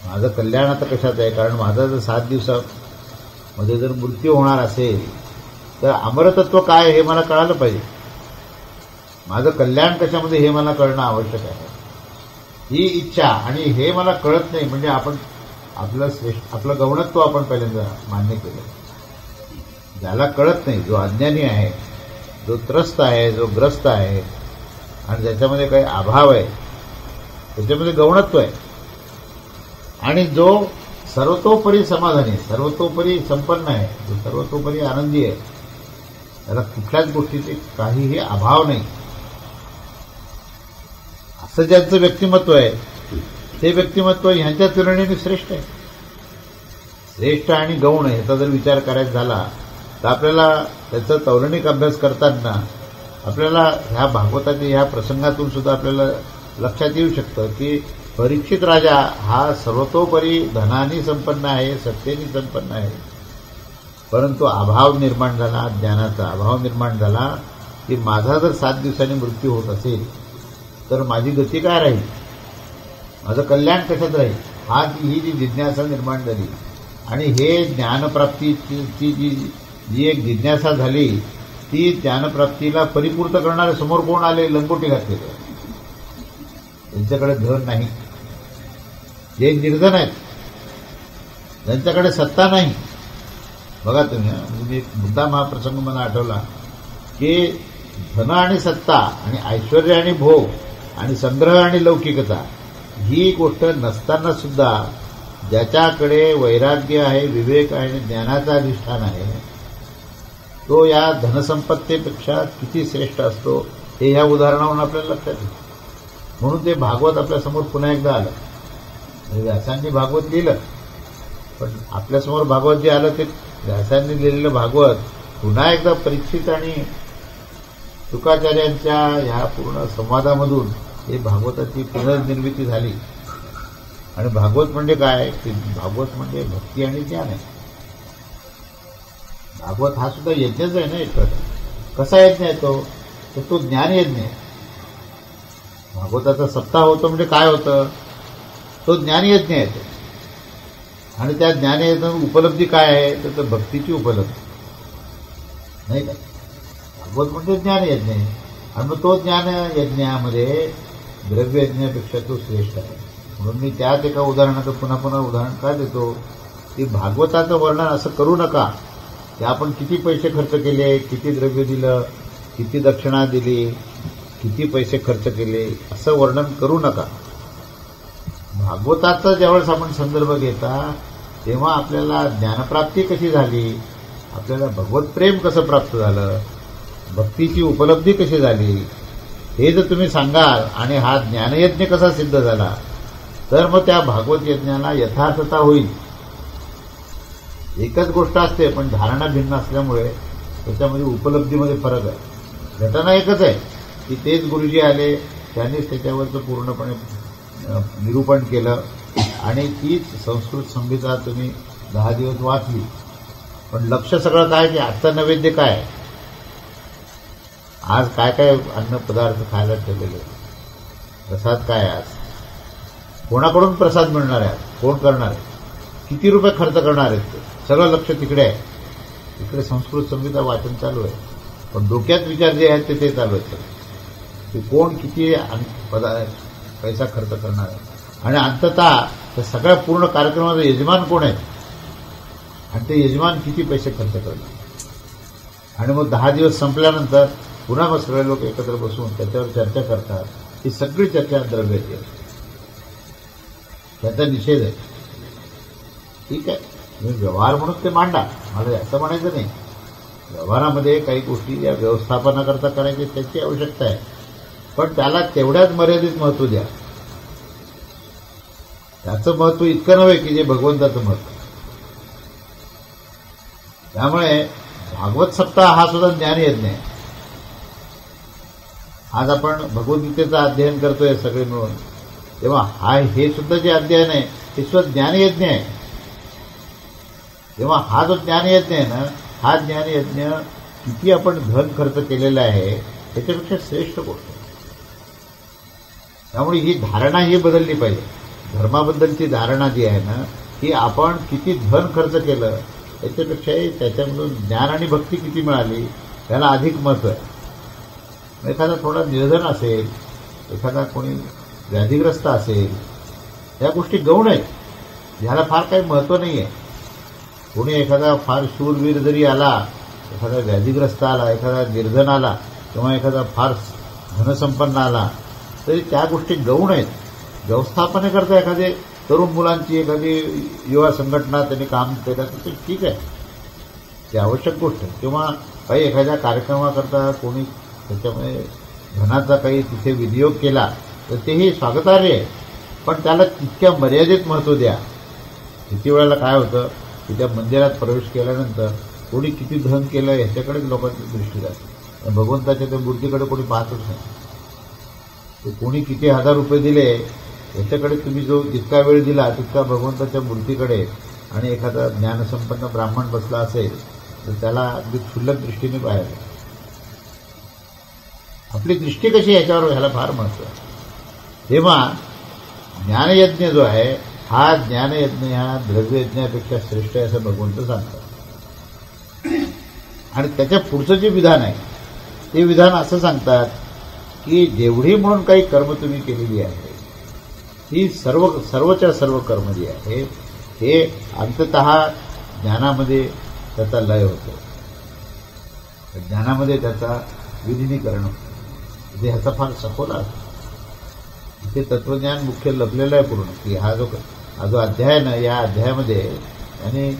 Speaker 1: माझं कल्याण आता कशात आहे. कारण माझा जर 7 दिवसामध्ये जर मृत्यू होणार असेल तर अमरतत्व काय हे मला कळालं पाहिजे, माझं कल्याण कशामध्ये हे मला कळणं आवश्यक आहे. ही इच्छा आणि हे मला कळत नाही म्हणजे आपण आपलं गौणत्व आपण पहिल्यांदा मान्य केलं. ज्याला कळत नाही, जो अज्ञानी आहे, जो त्रस्त आहे, जो ग्रस्त आहे आणि ज्याच्यामध्ये काही अभाव आहे, त्याच्यामध्ये गौणत्व आहे. आणि जो सर्वतोपरी समाधानी, सर्वतोपरी संपन्न आहे, जो सर्वतोपरी आनंदी आहे, त्याला कुठल्याच गोष्टीचे काहीही अभाव नाही, असं ज्यांचं व्यक्तिमत्व आहे ते व्यक्तिमत्व ह्यांच्या तुलनेने श्रेष्ठ आहे. श्रेष्ठ आणि गौण ह्याचा जर विचार करायचा झाला तर आपल्याला त्याचा तौलनिक अभ्यास करताना आपल्याला ह्या भागवताच्या ह्या प्रसंगातून सुद्धा आपल्याला लक्षात येऊ शकतं की परीक्षित राजा हा सर्वतोपरी धनाने संपन्न आहे, सत्तेने संपन्न आहे, परंतु अभाव निर्माण झाला, ज्ञानाचा अभाव निर्माण झाला की माझा जर 7 दिवसांनी मृत्यू होत असेल तर माझी गती काय राहील, माझं कल्याण कशात राहील, ही जी जिज्ञासा निर्माण झाली. आणि हे ज्ञानप्राप्तीची जी एक जिज्ञासा झाली ती ज्ञानप्राप्तीला परिपूर्ण करणारे समोर कोण आले, लंगोटी घातलेले. त्यांच्याकडे धन नाही, जे निर्धन आहेत, त्यांच्याकडे सत्ता नाही. बघा तुम्ही, म्हणजे मुद्दाम हा प्रसंग मला आठवला की धन आणि सत्ता आणि ऐश्वर्य आणि भोग आणि संग्रह आणि लौकिकता ही गोष्ट नसताना सुद्धा ज्याच्याकडे वैराग्य आहे, विवेक आहे आणि ज्ञानाचं अधिष्ठान आहे, तो या धनसंपत्तीपेक्षा किती श्रेष्ठ असतो हे ह्या उदाहरणावरून आपल्याला लक्षात येतं. म्हणून ते भागवत आपल्यासमोर पुन्हा एकदा आलं. म्हणजे व्यासांनी भागवत लिहिलं, पण आपल्यासमोर भागवत जे आलं ते व्यासांनी लिहिलेलं भागवत पुन्हा एकदा परीक्षित आणि शुकाचार्यांच्या ह्या पूर्ण संवादामधून हे भागवताची पुनर्निर्मिती झाली. आणि भागवत म्हणजे काय, की भागवत म्हणजे भक्ती आणि ज्ञान आहे. भागवत हा सुद्धा यज्ञच आहे ना एक प्रकार. कसा यज्ञ आहे तो, तर तो ज्ञान यज्ञ आहे. भागवताचा सप्ताह होतो म्हणजे काय होतं, तो ज्ञानयज्ञ आहे तो. आणि त्या ज्ञानयज्ञ उपलब्धी काय आहे, तर भक्तीची उपलब्धी नाही का. भागवत म्हणजे ज्ञानयज्ञ आहे. आणि मग तो ज्ञानयज्ञामध्ये द्रव्ययज्ञापेक्षा तो श्रेष्ठ आहे. म्हणून मी त्यात एका उदाहरणाचं पुन्हा पुन्हा उदाहरण का देतो, की भागवताचं वर्णन असं करू नका की आपण किती पैसे खर्च केले, किती द्रव्य दिलं, किती दक्षिणा दिली, किती पैसे खर्च केले, असं वर्णन करू नका. भागवताचा ज्यावेळेस आपण संदर्भ घेता तेव्हा आपल्याला ज्ञानप्राप्ती कशी झाली, आपल्याला भगवत प्रेम कसं प्राप्त झालं, भक्तीची उपलब्धी कशी झाली, हे जर तुम्ही सांगाल आणि हा ज्ञानयज्ञ कसा सिद्ध झाला, तर मग त्या भागवत यज्ञाला यथार्थता होईल. एकच गोष्ट असते पण धारणा भिन्न असल्यामुळे त्याच्यामध्ये उपलब्धीमध्ये फरक आहे. घटना एकच आहे की तेच गुरुजी आले, त्यांनीच त्याच्यावरचं पूर्णपणे निरूपण केलं आणि तीच संस्कृत संहिता तुम्ही 10 दिवस वाचली. पण लक्ष सगळं काय, की आजचा नैवेद्य काय, आज काय काय अन्न पदार्थ खायला ठेवलेले, प्रसाद काय, आज कोणाकडून प्रसाद मिळणार आहे, कोण करणार आहे, किती रुपये खर्च करणार आहेत, ते सगळं लक्ष तिकडे आहे. इकडे संस्कृत संहिता वाचन चालू आहे, पण डोक्यात विचार जे आहेत ते चालू आहेत की कोण किती पैसा खर्च करणार आहे. आणि अंततः त्या सगळ्या पूर्ण कार्यक्रमाचा यजमान कोण आहे आणि ते यजमान किती पैसे खर्च करणार. आणि मग 10 दिवस संपल्यानंतर पुन्हा मग सगळे लोक एकत्र बसून त्याच्यावर चर्चा करतात. ही सगळी चर्चा द्रव्याची आहे, त्याचा निषेध आहे. ठीक आहे, तुम्ही व्यवहार म्हणून ते मांडा, मला असं म्हणायचं नाही. व्यवहारामध्ये काही गोष्टी या व्यवस्थापनाकरता करायची त्याची आवश्यकता आहे, पण त्याला तेवढ्याच मर्यादित महत्व द्या. त्याचं महत्व इतकं नव्हे की जे भगवंताचं महत्व. त्यामुळे भागवत सप्ताह हा सुद्धा ज्ञानयज्ञ आहे. आज आपण भगवद्गीतेचं अध्ययन करतोय सगळे मिळून, तेव्हा हे सुद्धा जे अध्ययन आहे ते सुद्धा ज्ञानयज्ञ आहे. तेव्हा हा जो ज्ञानयज्ञ आहे ना, हा ज्ञानयज्ञ किती आपण धन खर्च केलेला आहे त्याच्यापेक्षा श्रेष्ठ गोष्ट आहे. त्यामुळे ही धारणा ही बदलली पाहिजे. धर्माबद्दलची धारणा जी आहे ना, ही आपण किती धन खर्च केलं याच्यापेक्षाही त्याच्यामधून ज्ञान आणि भक्ती किती मिळाली त्याला अधिक महत्व आहे. एखादा थोडा निर्धन असेल, एखादा कोणी व्याधीग्रस्त असेल, या गोष्टी गौण आहेत, ह्याला फार काही महत्व नाही आहे. कोणी एखादा फार शूरवीर जरी आला, एखादा व्याधीग्रस्त आला, एखादा निर्धन आला किंवा एखादा फार धनसंपन्न आला, तरी त्या गोष्टी गौण आहेत. व्यवस्थापनेकरता एखादे तरुण मुलांची एखादी युवा संघटना त्यांनी काम केलं तर ते ठीक आहे, ती आवश्यक गोष्ट आहे. किंवा काही एखाद्या कार्यक्रमाकरता कोणी त्याच्यामुळे धनाचा काही तिथे विनियोग केला तर तेही स्वागतार्ह आहे, पण त्याला तितक्या मर्यादित महत्त्व द्या. किती वेळेला काय होतं की त्या मंदिरात प्रवेश केल्यानंतर कोणी किती धन केलं ह्याच्याकडेच लोकांची दृष्टी जाते, भगवंताच्या त्या मूर्तीकडे कोणी पाहतच नाही. ते कोणी किती हजार रुपये दिले याच्याकडे तुम्ही जो जितका वेळ दिला तितका भगवंताच्या मूर्तीकडे. आणि एखादा ज्ञानसंपन्न ब्राह्मण बसला असेल तर त्याला अगदी क्षुल्लक दृष्टीने पाहायला. आपली दृष्टी कशी याच्यावर ह्याला फार महत्व आहे. तेव्हा ज्ञानयज्ञ जो आहे हा ज्ञानयज्ञ हा द्रव्ययज्ञापेक्षा श्रेष्ठ आहे असं भगवंत सांगतात. आणि त्याच्या पुढचं जे विधान आहे ते विधान असं सांगतात की जेवढी म्हणून काही कर्म तुम्ही केलेली आहे ही सर्वच्या सर्व कर्म जी आहे हे अंततः ज्ञानामध्ये त्याचा लय होतो, ज्ञानामध्ये त्याचा विलीनीकरण होतं. म्हणजे ह्याचा फार सखोल असतो. इथे तत्वज्ञान मुख्य लपलेलं आहे पूर्ण, की हा जो अध्याय आहे ना, या अध्यायामध्ये याने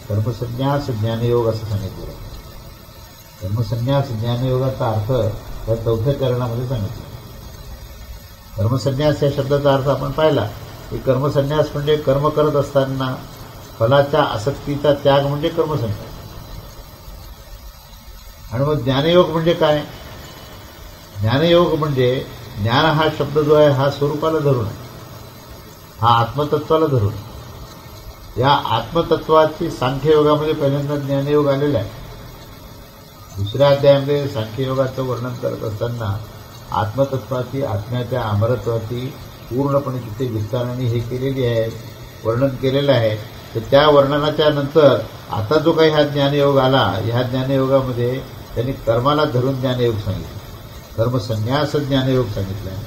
Speaker 1: कर्मसन्यास ज्ञानयोग असं सांगितलं. कर्मसन्यास ज्ञानयोगाचा अर्थ या 4थ्या चरणामध्ये सांगितला. कर्मसन्यास या शब्दाचा अर्थ आपण पाहिला की कर्मसन्यास म्हणजे कर्म करत असताना फलाच्या आसक्तीचा त्याग म्हणजे कर्मसन्यास. आणि मग ज्ञानयोग म्हणजे काय? ज्ञानयोग म्हणजे ज्ञान हा शब्द जो आहे हा स्वरूपाला धरून आहे, हा आत्मतत्वाला धरून. या आत्मतत्वाची सांख्ययोगामध्ये पहिल्यांदा ज्ञानयोग आलेला आहे. दुसऱ्या अध्यायामध्ये सांख्ययोगाचं वर्णन करत असताना आत्मतत्वाची, आत्म्याच्या अमरत्वाची पूर्णपणे तिथे विस्ताराने हे केलेली आहे, वर्णन केलेलं आहे. तर त्या वर्णनाच्या नंतर आता जो काही हा ज्ञानयोग आला, ह्या ज्ञानयोगामध्ये त्यांनी कर्माला धरून ज्ञानयोग सांगितलं, कर्मसन्यास ज्ञानयोग सांगितलं आहे.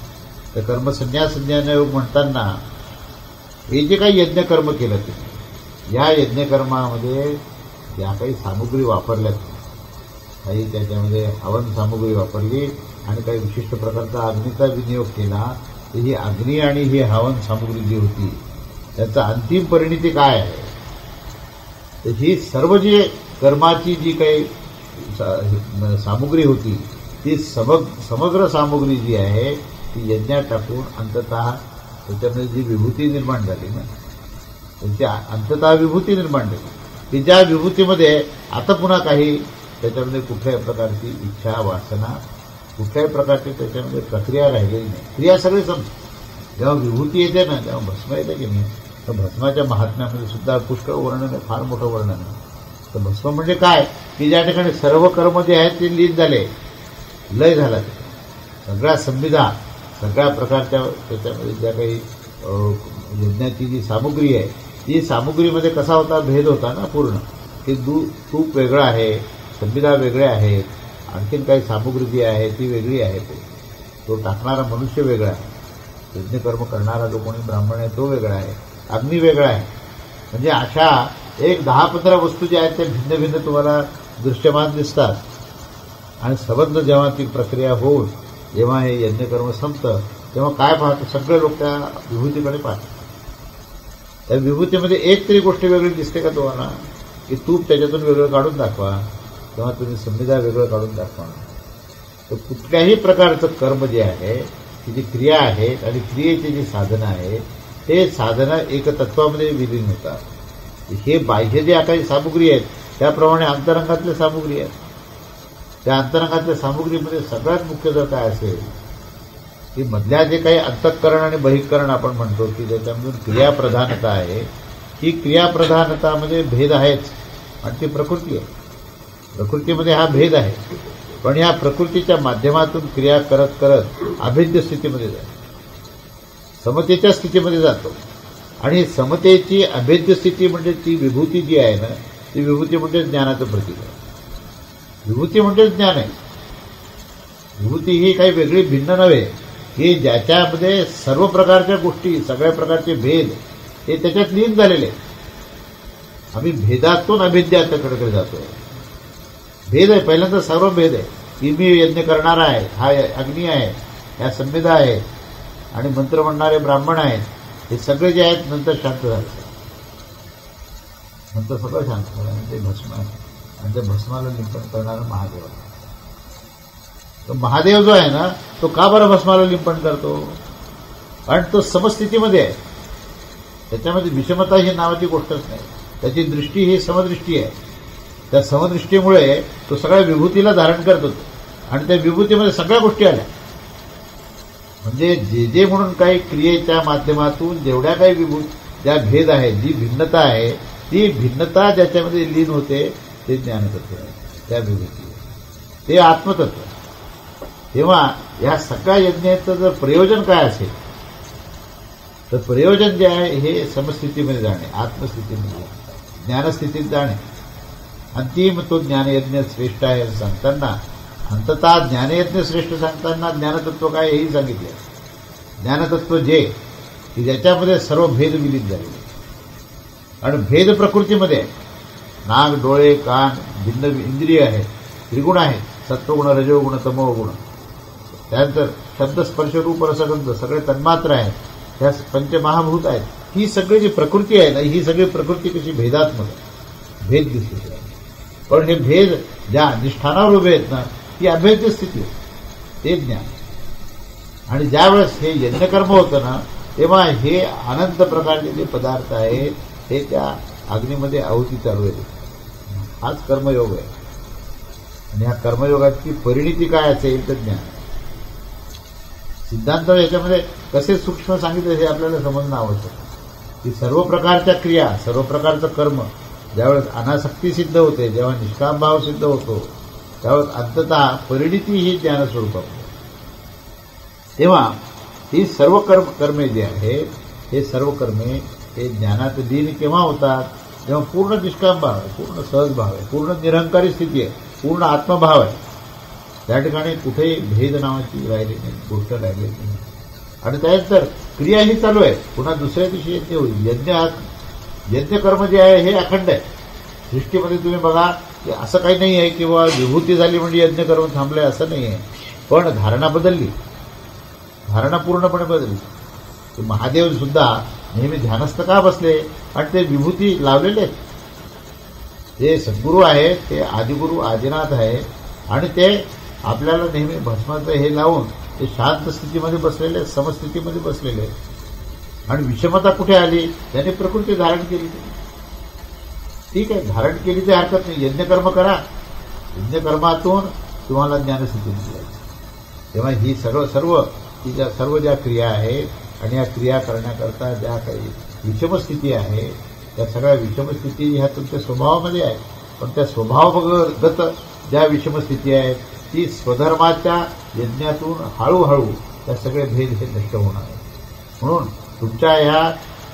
Speaker 1: तर कर्मसन्यास ज्ञानयोग म्हणताना हे जे काही यज्ञकर्म केलं ते, या यज्ञकर्मामध्ये ज्या काही सामुग्री वापरल्यात, काही त्याच्यामध्ये हवन सामुग्री वापरली आणि काही विशिष्ट प्रकारचा अग्नीचा विनियोग केला, तर ही अग्नी आणि ही हवन सामुग्री जी होती त्याचा अंतिम परिणिती काय आहे? तर ही सर्व जी कर्माची जी काही सामुग्री होती ती समग्र सामुग्री जी आहे ती यज्ञात टाकून अंततः त्याच्यामध्ये जी विभूती निर्माण झाली ना, त्यांची अंततः विभूती निर्माण झाली की ज्या विभूतीमध्ये आता पुन्हा काही त्याच्यामध्ये कुठल्याही प्रकारची इच्छा, वासना, कुठल्याही प्रकारची त्याच्यामध्ये प्रक्रिया राहिलेली नाही. क्रिया सगळी संपते. जेव्हा विभूती येते ना, जेव्हा भस्म येते की नाही, तर भस्माच्या महात्म्यामध्ये सुद्धा पुष्कळ वर्णन आहे, फार मोठं वर्णन आहे. तर भस्म म्हणजे काय की ज्या ठिकाणी सर्व कर्म जे आहेत ते लीन झाले, लय झाला, सगळ्या संविधा, सगळ्या प्रकारच्या त्याच्यामध्ये ज्या काही यज्ञाची जी सामुग्री आहे ती सामुग्रीमध्ये कसा होता, भेद होता ना पूर्ण, की तूप वेगळं आहे, संविधा वेगळ्या आहेत, आणखीन काही सामुग्री जी आहे ती वेगळी आहे, तो टाकणारा मनुष्य वेगळा आहे, यज्ञकर्म करणारा जो कोणी ब्राह्मण आहे तो वेगळा आहे, अग्नी वेगळा आहे. म्हणजे अशा एक 10-15 वस्तू ज्या आहेत त्या भिन्न भिन्न तुम्हाला दृश्यमान दिसतात. आणि संबंध जेव्हा ती प्रक्रिया होऊन जेव्हा हे यज्ञकर्म संपतं तेव्हा काय पाहतो, सगळे लोक त्या विभूतीकडे पाहतात. त्या विभूतीमध्ये एक तरी गोष्ट वेगळी दिसते का तुम्हाला, की तूप त्याच्यातून वेगळं काढून दाखवा किंवा तुम्ही संविधा वेगळं काढून दाखवा. तर कुठल्याही प्रकारचं कर्म जे आहे, ती जी क्रिया आहेत आणि क्रियेची जी साधनं आहे ते साधनं एकतत्वामध्ये विलीन होतात. हे बाह्य जे काही सामुग्री आहेत त्याप्रमाणे अंतरंगातल्या सामुग्री आहेत. त्या अंतरंगातल्या सामुग्रीमध्ये सगळ्यात मुख्य जर काय असेल की मधल्या जे काही अंतःकरण आणि बहिःकरण आपण म्हणतो की ज्याच्यामधून क्रियाप्रधानता आहे, ही क्रियाप्रधानतामध्ये भेद आहेच आणि ती प्रकृती आहे. प्रकृतीमध्ये हा भेद आहे, पण या प्रकृतीच्या माध्यमातून क्रिया करत करत अभेद्य स्थितीमध्ये जातो, समतेच्या स्थितीमध्ये जातो. आणि समतेची अभेद्य स्थिती म्हणजे ती विभूती जी आहे ना, ती विभूती म्हणजे ज्ञानाचं प्रतीक आहे. विभूती म्हणजे ज्ञान आहे. विभूती ही काही वेगळी भिन्न नव्हे, की ज्याच्यामध्ये सर्व प्रकारच्या गोष्टी, सगळ्या प्रकारचे भेद हे त्याच्यात लीन झालेले. आम्ही भेदातून अभेद्याकडे जातो. भेद आहे, पहिल्यांदा सर्व भेद आहे की मी यज्ञ करणारा आहे, हा अग्नी आहे, ह्या संविधा आहेत आणि मंत्र म्हणणारे ब्राह्मण आहेत, हे सगळे जे आहेत नंतर शांत झाले, नंतर सगळं शांत झालं आणि ते भस्म आहे. आणि त्या भस्माला लिंपन करणारा महादेव आहे. तो महादेव जो आहे ना, तो का बरं भस्माला लिंपन करतो? कारण तो समस्थितीमध्ये आहे, त्याच्यामध्ये विषमता ही नावाची गोष्टच नाही. त्याची दृष्टी ही समदृष्टी आहे. त्या समदृष्टीमुळे तो सगळ्या विभूतीला धारण करतो आणि त्या विभूतीमध्ये सगळ्या गोष्टी आल्या. म्हणजे जे जे म्हणून काही क्रियेच्या माध्यमातून जेवढ्या काही ज्या भेद आहे, जी भिन्नता आहे, ती भिन्नता ज्याच्यामध्ये लीन होते ते ज्ञानतत्व आहे, त्या विभूती, ते आत्मतत्व. तेव्हा या सगळ्या यज्ञाचं जर प्रयोजन काय असेल तर प्रयोजन जे आहे हे समस्थितीमध्ये जाणे, आत्मस्थितीमध्ये जाणे, ज्ञानस्थितीत जाणे. अंतिम तो ज्ञानयज्ञ श्रेष्ठ आहे असं सांगताना, अंततः ज्ञानयज्ञ श्रेष्ठ सांगताना ज्ञानतत्व काय हेही सांगितले. ज्ञानतत्व जे की ज्याच्यामध्ये सर्व भेद विलीन झालेले आणि भेद प्रकृतीमध्ये नाक, डोळे, कान, भिन्न इंद्रिय आहेत, त्रिगुण आहेत, सत्वगुण, रजोगुण, तमोगुण. त्यानंतर शब्द, स्पर्श, रूप, रसगंध सगळे तन्मात्र आहेत, ह्या पंचमहाभूत आहेत. ही सगळी जी प्रकृती आहे ना, ही सगळी प्रकृती कशी भेदात्मक आहे, भेद दिसते. पण हे भेद ज्या अधिष्ठानावर उभे आहेत ना, ती अभेद्य स्थिती आहे, ते ज्ञान. आणि ज्यावेळेस हे यज्ञकर्म होतं ना, तेव्हा हे अनंत प्रकारचे जे पदार्थ आहेत हे त्या अग्नीमध्ये आहुती चालू आहे. हाच कर्मयोग आहे. आणि ह्या कर्मयोगाची परिणिती काय असेल तर ज्ञान. सिद्धांत याच्यामध्ये कसे सूक्ष्म सांगितले हे आपल्याला समजणं आवश्यक आहे. की सर्व प्रकारच्या क्रिया, सर्व प्रकारचं कर्म ज्यावेळेस अनासक्ती सिद्ध होते, जेव्हा निष्काम भाव सिद्ध होतो, त्यावेळेस अंततः परिणिती ही ज्ञानस्वरूप होते. तेव्हा ही सर्व कर्मे जे आहेत, हे सर्व कर्मे हे ज्ञानात लीन केव्हा होतात? जेव्हा पूर्ण निष्काम भाव आहे, पूर्ण सहज भाव आहे, पूर्ण निरंकारी स्थिती आहे, पूर्ण आत्मभाव आहे. त्या ठिकाणी कुठेही भेद नावाची राहिली नाही, गोष्ट राहिली नाही. आणि त्यानंतर क्रिया ही चालू आहे. पुन्हा दुसऱ्या दिवशी यज्ञ होईल. यज्ञकर्म जे आहे हे अखंड आहे. सृष्टीमध्ये तुम्ही बघा की असं काही नाही आहे की बाबा विभूती झाली म्हणजे यज्ञकर्म थांबले, असं नाही आहे. पण धारणा बदलली, धारणा पूर्णपणे बदलली. महादेव सुद्धा नेहमी ध्यानस्थ का बसले? आणि ते विभूती लावलेले आहेत. जे सद्गुरू आहेत ते आदिगुरू आदिनाथ आहे, आणि ते आपल्याला नेहमी भस्माचं हे लावून ते शांत स्थितीमध्ये बसलेले, समस्थितीमध्ये बसलेले. आणि विषमता कुठे आली? त्याने प्रकृती धारण केली. ठीक आहे, धारण केली तर हरकत नाही. यज्ञकर्म करा, यज्ञकर्मातून तुम्हाला ज्ञानस्थिती मिळाली. तेव्हा ही सर्व ज्या क्रिया आहेत आणि या क्रिया करण्याकरता ज्या काही विषमस्थिती आहे, त्या सगळ्या विषमस्थिती ह्या तुमच्या स्वभावामध्ये आहे. पण त्या स्वभावगत ज्या विषमस्थिती आहेत ती स्वधर्माच्या यज्ञातून हळूहळू त्या सगळे भेद हे नष्ट होणार आहे. म्हणून तुमच्या ह्या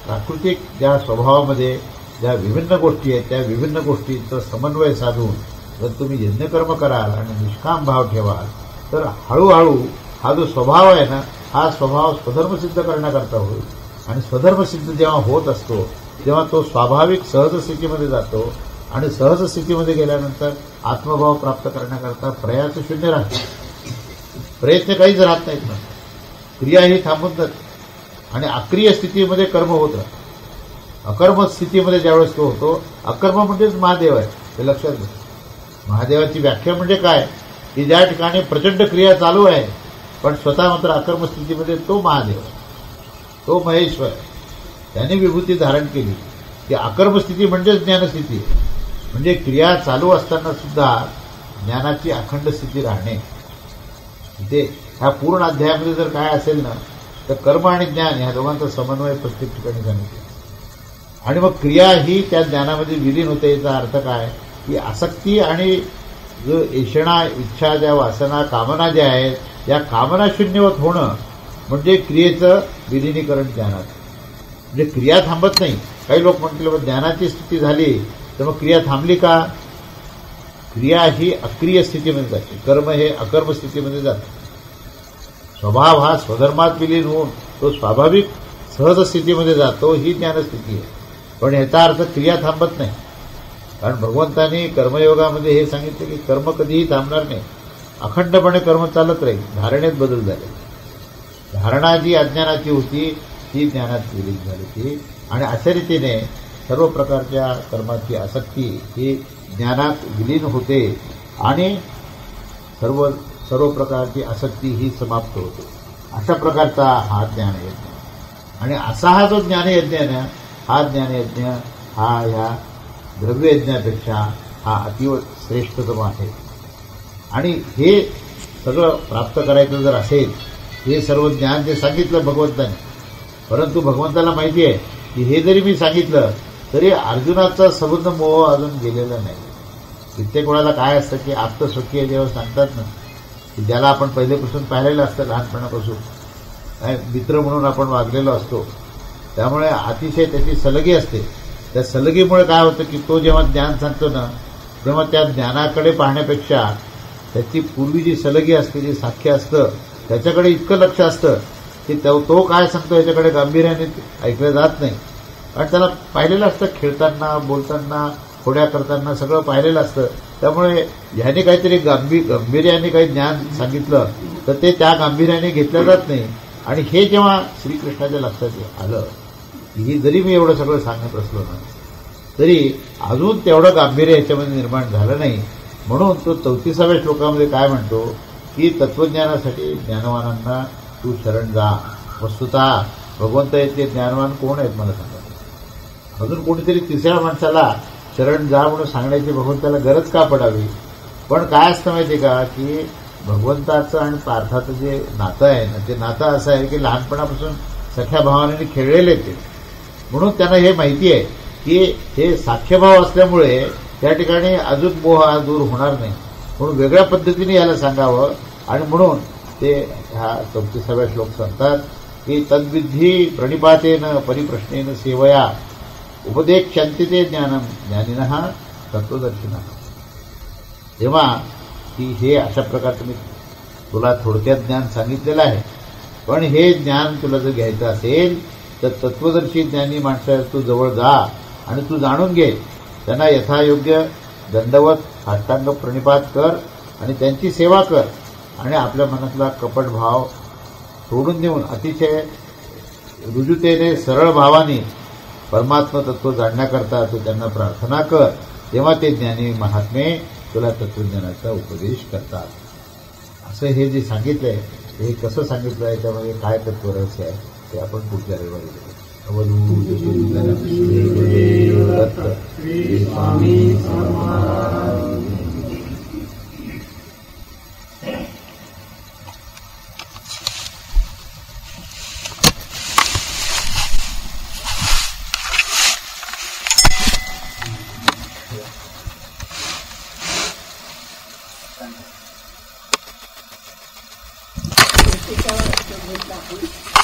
Speaker 1: प्राकृतिक ज्या स्वभावामध्ये ज्या विभिन्न गोष्टी आहेत, त्या विभिन्न गोष्टींचा समन्वय साधून जर तुम्ही यज्ञकर्म कराल आणि निष्काम भाव ठेवाल, तर हळूहळू हा जो स्वभाव आहे ना, हा स्वभाव स्वधर्मसिद्ध करण्याकरता होईल. आणि स्वधर्मसिद्ध जेव्हा होत असतो तेव्हा तो स्वाभाविक सहज स्थितीमध्ये जातो. आणि सहज स्थितीमध्ये गेल्यानंतर आत्मभाव प्राप्त करण्याकरता प्रयास शून्य राहतो. प्रयत्न काहीच राहत नाहीत ना, क्रिया ही थांबून जाते. आणि अक्रिय स्थितीमध्ये कर्म होत राहतं. अकर्म स्थितीमध्ये ज्यावेळेस तो होतो, अकर्म म्हणजेच महादेव आहे, हे लक्षात घ्या. महादेवाची व्याख्या म्हणजे काय? की ज्या ठिकाणी प्रचंड क्रिया चालू आहे पण स्वतः मात्र अकर्म स्थितीमध्ये तो महादेव आहे, तो महेश्वर आहे. त्याने विभूती धारण केली. की अकर्म स्थिती म्हणजेच ज्ञानस्थिती आहे. म्हणजे क्रिया चालू असताना सुद्धा ज्ञानाची अखंड स्थिती राहणे. इथे ह्या पूर्ण अध्यायामध्ये जर काय असेल ना, तर कर्म आणि ज्ञान ह्या दोघांचा समन्वय प्रत्येक ठिकाणी सांगितलं. आणि मग क्रिया ही त्या ज्ञानामध्ये विलीन होते. याचा अर्थ काय? की आसक्ती आणि जो ऐषणा, इच्छा, ज्या वासना, कामना ज्या आहेत, या कामना शून्यवत होणं म्हणजे क्रियेचं विलिनीकरण ज्ञानात. म्हणजे क्रिया थांबत नाही. काही लोक म्हणतील ज्ञानाची स्थिती झाली तर मग क्रिया थांबली का? क्रिया ही अक्रिय स्थितीमध्ये जाते, कर्म हे अकर्म स्थितीमध्ये जाते. स्वभाव हा स्वधर्मात विलीन होऊन तो स्वाभाविक सहज स्थितीमध्ये जातो, ही ज्ञानस्थिती आहे. पण याचा अर्थ क्रिया थांबत नाही. कारण भगवंतांनी कर्मयोगामध्ये हे सांगितलं की कर्म कधीही थांबणार नाही, अखंडपणे कर्म चालत राहील. धारणेत बदल झाले. धारणा जी अज्ञानाची होती ती ज्ञानात विलीन झाली ती. आणि अशा रीतीने सर्व प्रकारच्या कर्माची आसक्ती ही ज्ञानात विलीन होते आणि सर्व प्रकारची आसक्ती ही समाप्त होते. अशा प्रकारचा हा ज्ञानयज्ञ. आणि असा हा जो ज्ञानयज्ञ आहे ना, हा ज्ञानयज्ञ हा ह्या द्रव्ययज्ञापेक्षा हा अतिव श्रेष्ठतम आहे. आणि हे सगळं प्राप्त करायचं जर असेल, हे सर्व ज्ञान जे सांगितलं भगवंताने, परंतु भगवंताला माहिती आहे की हे जरी मी सांगितलं तरी अर्जुनाचा सबंध मोह अजून गेलेला नाही. कित्येक वेळाला काय असतं की आप्तस्वकीय जेव्हा सांगतात ना, की ज्याला आपण पहिलेपासून पाहिलेलं असतं, लहानपणापासून काय मित्र म्हणून आपण वागलेलो असतो, त्यामुळे अतिशय त्याची सलगी असते. त्या सलगीमुळे काय होतं की तो जेव्हा ज्ञान सांगतो ना, तेव्हा त्या ज्ञानाकडे पाहण्यापेक्षा त्याची पूर्वी जी सलगी असते, जे साख्य असतं, त्याच्याकडे इतकं लक्ष असतं की तो काय सांगतो याच्याकडे गांभीर्याने ऐकलं जात नाही. कारण त्याला पाहिलेलं असतं, खेळताना, बोलताना, खोड्या करताना सगळं पाहिलेलं असतं. त्यामुळे ह्याने काहीतरी गांभीर्याने काही ज्ञान सांगितलं तर ते त्या गांभीर्याने घेतलं जात नाही. आणि हे जेव्हा श्रीकृष्णाच्या लक्षात आलं की जरी मी एवढं सगळं सांगत असलो ना, तरी अजून तेवढं गांभीर्य याच्यामध्ये निर्माण झालं नाही. म्हणून तो 34व्या श्लोकामध्ये काय म्हणतो की तत्वज्ञानासाठी ज्ञानवानांना तू शरण जा. वस्तुतः भगवंत इतके ज्ञानवान कोण आहेत मला सांगा. अजून कोणीतरी तिसऱ्या माणसाला शरण जा म्हणून सांगण्याची भगवंताला गरज का पडावी. पण काय असतं माहिती आहे का की भगवंताचं आणि पार्थाचं जे नातं आहे ना ते नातं असं आहे की लहानपणापासून सख्या भावाने खेळलेले ते. म्हणून त्यांना हे माहिती आहे की हे साख्यभाव असल्यामुळे त्या ठिकाणी अजून मोह हा दूर होणार नाही. म्हणून वेगळ्या पद्धतीने याला सांगावं. आणि म्हणून ते ह्या 34व्या श्लोक सांगतात की तद्विधी प्रणिपातेन परिप्रश्नेन सेवया उपदेक्ष्यन्ति ते ज्ञानम ज्ञानिनः तत्वदर्शिनः. तेव्हा की हे अशा प्रकारचं मी तुला थोडक्यात ज्ञान सांगितलेलं आहे. पण हे ज्ञान तुला जर घ्यायचं असेल तर तत्वदर्शी ज्ञानी माणसं तू जवळ जा आणि तू जाणून घे. त्यांना यथायोग्य दंडवत साष्टांग प्रणिपात कर आणि त्यांची सेवा कर. आणि आपल्या मनातला कपट भाव सोडून देऊन अतिशय रुजुतेने सरळ भावाने परमात्मा तत्व जाणण्याकरता तू त्यांना प्रार्थना कर. तेव्हा ते ज्ञानी महात्मे तुला तत्वज्ञानाचा उपदेश करतात. असं हे जे सांगितलंय हे कसं सांगितलं आहे त्यामध्ये काय तत्व रहस्य आहे ते आपण पुढच्या रविवारी बघू.
Speaker 2: त्याच्यावर